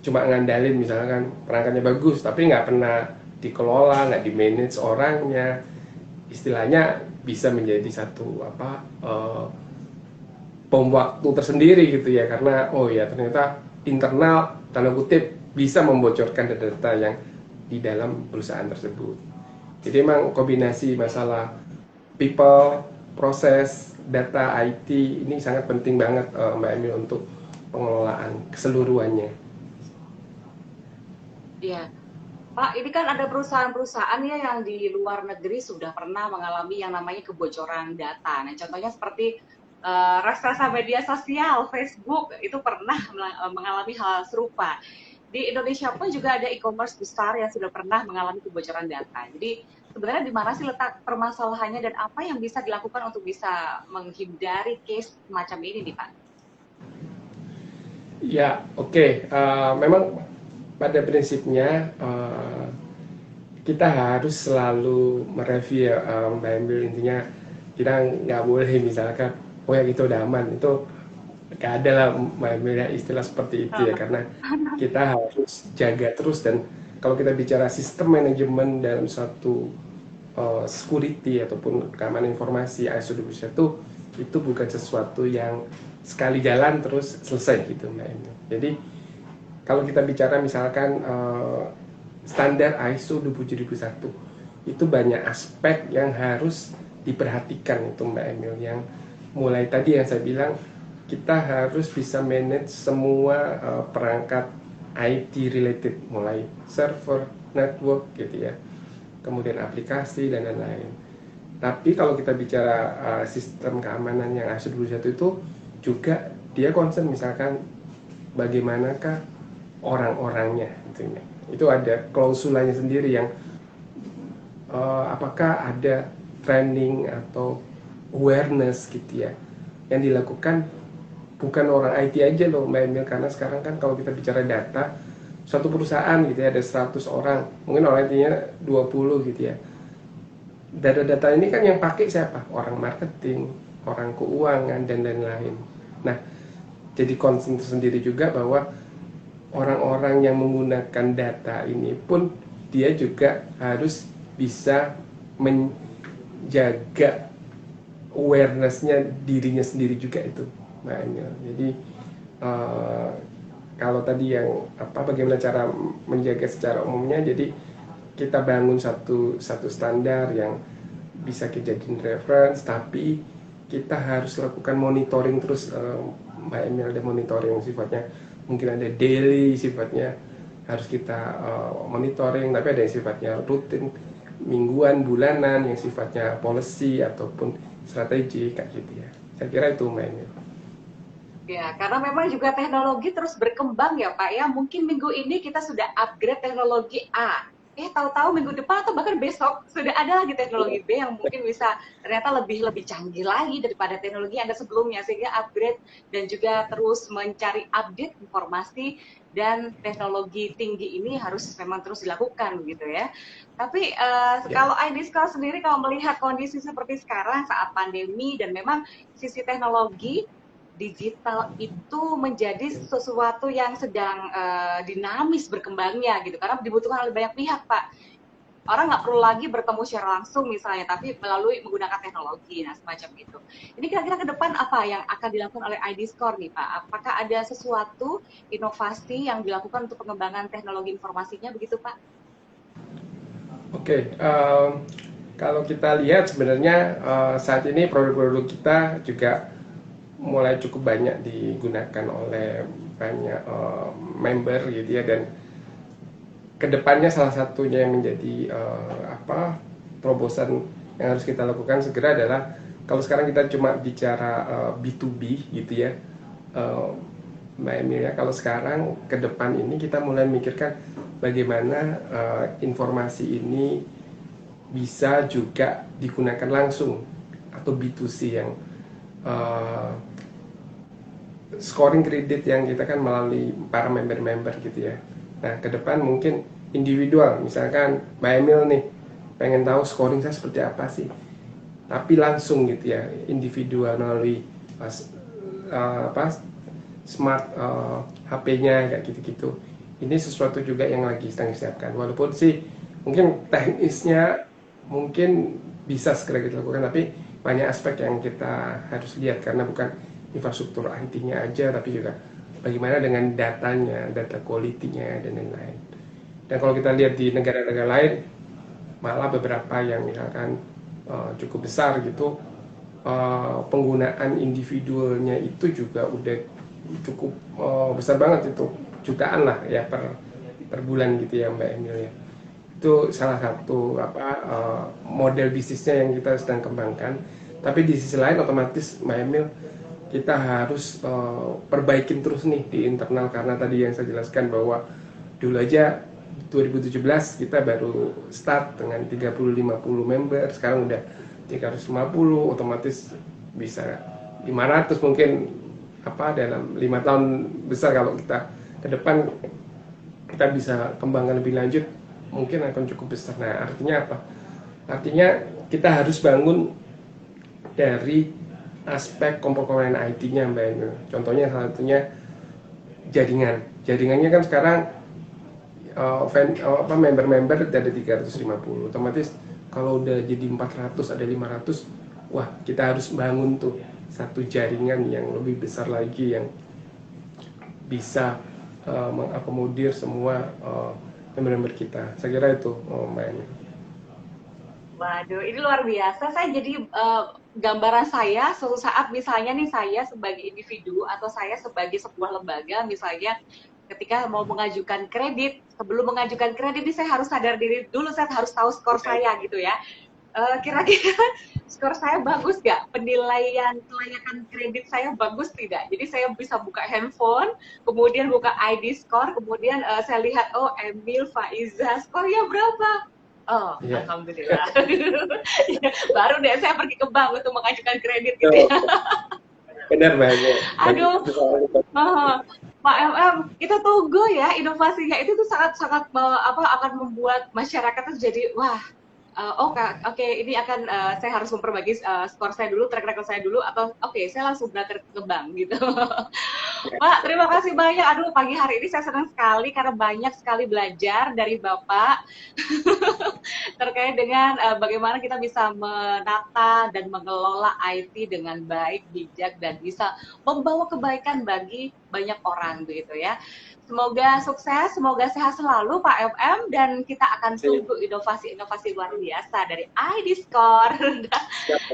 cuma ngandalin misalkan perangkatnya bagus tapi nggak pernah dikelola, nggak di-manage orangnya, istilahnya bisa menjadi satu bom waktu tersendiri gitu ya, karena oh ya ternyata internal tanda kutip bisa membocorkan data-data yang di dalam perusahaan tersebut. Jadi emang kombinasi masalah people, proses, data, IT ini sangat penting banget Mbak Emil untuk pengelolaan keseluruhannya. Iya, Pak, ini kan ada perusahaan-perusahaan ya yang di luar negeri sudah pernah mengalami yang namanya kebocoran data. Nah, contohnya seperti raksasa media sosial, Facebook, itu pernah mengalami hal serupa. Di Indonesia pun juga ada e-commerce besar yang sudah pernah mengalami kebocoran data. Jadi sebenarnya di mana sih letak permasalahannya dan apa yang bisa dilakukan untuk bisa menghindari case semacam ini nih Pak? Ya, oke. Memang pada prinsipnya kita harus selalu mereview Mbak Emil, intinya kita nggak boleh misalkan oh yang itu udah aman, itu nggak ada lah Mbak Emil ya, istilah seperti itu ya, karena kita harus jaga terus. Dan kalau kita bicara sistem manajemen dalam suatu security ataupun keamanan informasi ISO 27001, itu bukan sesuatu yang sekali jalan terus selesai gitu Mbak Emil. Jadi kalau kita bicara misalkan standar ISO 27001, itu banyak aspek yang harus diperhatikan itu Mbak Emil, yang mulai tadi yang saya bilang kita harus bisa manage semua perangkat IT related, mulai server, network gitu ya, kemudian aplikasi dan lain-lain. Tapi kalau kita bicara sistem keamanan yang ISO 27001 itu juga dia concern misalkan bagaimanakah orang-orangnya gitu ya. Itu ada klausulanya sendiri yang apakah ada training atau awareness gitu ya yang dilakukan bukan orang IT aja loh Mbak Emil, karena sekarang kan kalau kita bicara data suatu perusahaan gitu ya ada 100 orang, mungkin orang IT-nya 20 gitu ya. Data-data ini kan yang pakai siapa? Orang marketing, orang keuangan dan lain-lain. Nah, jadi concern tersendiri juga bahwa orang-orang yang menggunakan data ini pun dia juga harus bisa menjaga awareness-nya dirinya sendiri juga itu Mbak Emil. Jadi kalau tadi yang bagaimana cara menjaga secara umumnya, jadi kita bangun satu standar yang bisa dijadiin reference, tapi kita harus lakukan monitoring terus Mbak Emil. Ada monitoring yang sifatnya mungkin ada daily, sifatnya harus kita monitoring, tapi ada yang sifatnya rutin, mingguan, bulanan, yang sifatnya policy ataupun strategi kayak gitu ya. Saya kira itu Mbak Emil. Ya, karena memang juga teknologi terus berkembang ya Pak ya. Mungkin minggu ini kita sudah upgrade teknologi A. Tahu-tahu minggu depan atau bahkan besok sudah ada lagi teknologi B yang mungkin bisa ternyata lebih canggih lagi daripada teknologi yang ada sebelumnya, sehingga upgrade dan juga terus mencari update informasi dan teknologi tinggi ini harus memang terus dilakukan begitu ya. Tapi kalau iDiscover sendiri kalau melihat kondisi seperti sekarang saat pandemi dan memang sisi teknologi digital itu menjadi sesuatu yang sedang dinamis berkembangnya gitu, karena dibutuhkan oleh banyak pihak Pak. Orang nggak perlu lagi bertemu secara langsung misalnya, tapi melalui menggunakan teknologi, nah semacam itu. Ini kira-kira ke depan apa yang akan dilakukan oleh iDiscover nih Pak? Apakah ada sesuatu inovasi yang dilakukan untuk pengembangan teknologi informasinya begitu Pak? Oke, kalau kita lihat sebenarnya saat ini produk-produk kita juga mulai cukup banyak digunakan oleh banyak member gitu ya, dan kedepannya salah satunya yang menjadi terobosan yang harus kita lakukan segera adalah, kalau sekarang kita cuma bicara B2B gitu ya Mbak Emil ya, kalau sekarang ke depan ini kita mulai memikirkan bagaimana informasi ini bisa juga digunakan langsung atau B2C yang scoring kredit yang kita kan melalui para member-member gitu ya. Nah, ke depan mungkin individual, misalkan Mbak Emil nih pengen tahu scoring saya seperti apa sih. tapi langsung gitu ya, individual melalui smart HP-nya kayak gitu-gitu. Ini sesuatu juga yang lagi sedang disiapkan. Walaupun sih mungkin teknisnya mungkin bisa segera kita lakukan, tapi banyak aspek yang kita harus lihat karena bukan infrastruktur IT-nya aja, tapi juga bagaimana dengan datanya, data quality-nya dan lain-lain. Dan kalau kita lihat di negara-negara lain, malah beberapa yang misalkan cukup besar gitu, penggunaan individualnya itu juga udah cukup besar banget, itu jutaan lah ya per bulan gitu ya Mbak Emil ya. Itu salah satu model bisnisnya yang kita sedang kembangkan. Tapi di sisi lain otomatis Mbak Emil, kita harus perbaikin terus nih di internal, karena tadi yang saya jelaskan bahwa dulu aja 2017 kita baru start dengan 30-50 member, sekarang udah 350, otomatis bisa 500 mungkin dalam 5 tahun besar. Kalau kita ke depan kita bisa kembangkan lebih lanjut, mungkin akan cukup besar. Nah, artinya apa? Artinya kita harus bangun dari aspek komponen IT-nya Mbak Emil. Contohnya salah satunya jaringan. Jaringannya kan sekarang member-member ada 350. Otomatis kalau udah jadi 400, ada 500, wah kita harus bangun tuh satu jaringan yang lebih besar lagi yang bisa mengakomodir semua member-member kita. Saya kira itu Mbak Emil. Waduh, ini luar biasa. Saya jadi gambaran saya suatu saat misalnya nih, saya sebagai individu atau saya sebagai sebuah lembaga misalnya, ketika mau mengajukan kredit, sebelum mengajukan kredit ini saya harus sadar diri dulu, saya harus tahu skor saya gitu ya. Kira-kira skor saya bagus nggak? Penilaian kelayakan kredit saya bagus tidak? Jadi saya bisa buka handphone, kemudian buka ID score, kemudian saya lihat, oh Emil Faiza skornya berapa? Oh, yeah. Alhamdulillah. Baru deh saya pergi ke bank untuk mengajukan kredit gitu ya. Benar banget. Aduh, Pak MM, kita tunggu ya inovasinya itu tuh sangat-sangat akan membuat masyarakat tuh jadi wah. Oke, ini akan saya harus memperbaiki skor saya dulu, track record saya dulu, atau oke, saya langsung belajar ke bank gitu. Pak, terima kasih banyak. Aduh, pagi hari ini saya senang sekali karena banyak sekali belajar dari Bapak terkait dengan bagaimana kita bisa menata dan mengelola IT dengan baik, bijak, dan bisa membawa kebaikan bagi banyak orang begitu ya. Semoga sukses, semoga sehat selalu Pak MM, dan kita akan tunggu inovasi-inovasi luar biasa dari ID Score.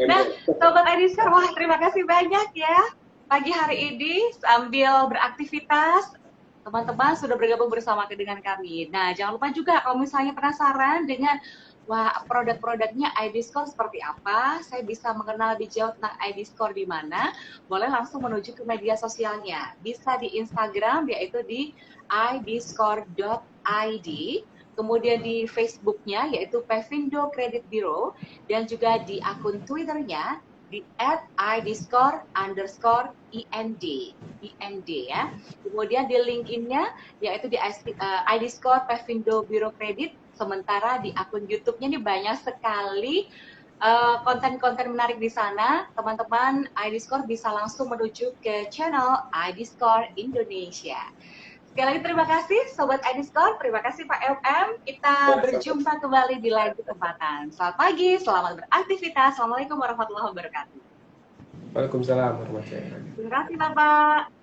Nah, Sobat ID Score, wah terima kasih banyak ya. Pagi hari ini sambil beraktivitas, teman-teman sudah bergabung bersama dengan kami. Nah, jangan lupa juga kalau misalnya penasaran dengan wah produk-produknya ID Score seperti apa, saya bisa mengenal lebih jauh tentang ID Score di mana, boleh langsung menuju ke media sosialnya. Bisa di Instagram, yaitu di idscore.id, kemudian di Facebooknya yaitu Pevindo Credit Bureau, dan juga di akun Twitternya di @idscore_IND ya. Kemudian di LinkedIn-nya yaitu di idscore Pevindo Bureau Credit. Sementara di akun YouTube-nya ini banyak sekali konten-konten menarik di sana. Teman-teman ID Score bisa langsung menuju ke channel ID Score Indonesia. Sekali lagi terima kasih Sobat ID Score, terima kasih Pak MM. Kita berjumpa kembali di lain kesempatan. Selamat pagi, selamat beraktivitas. Assalamualaikum warahmatullahi wabarakatuh. Waalaikumsalam warahmatullahi wabarakatuh. Terima kasih Bapak.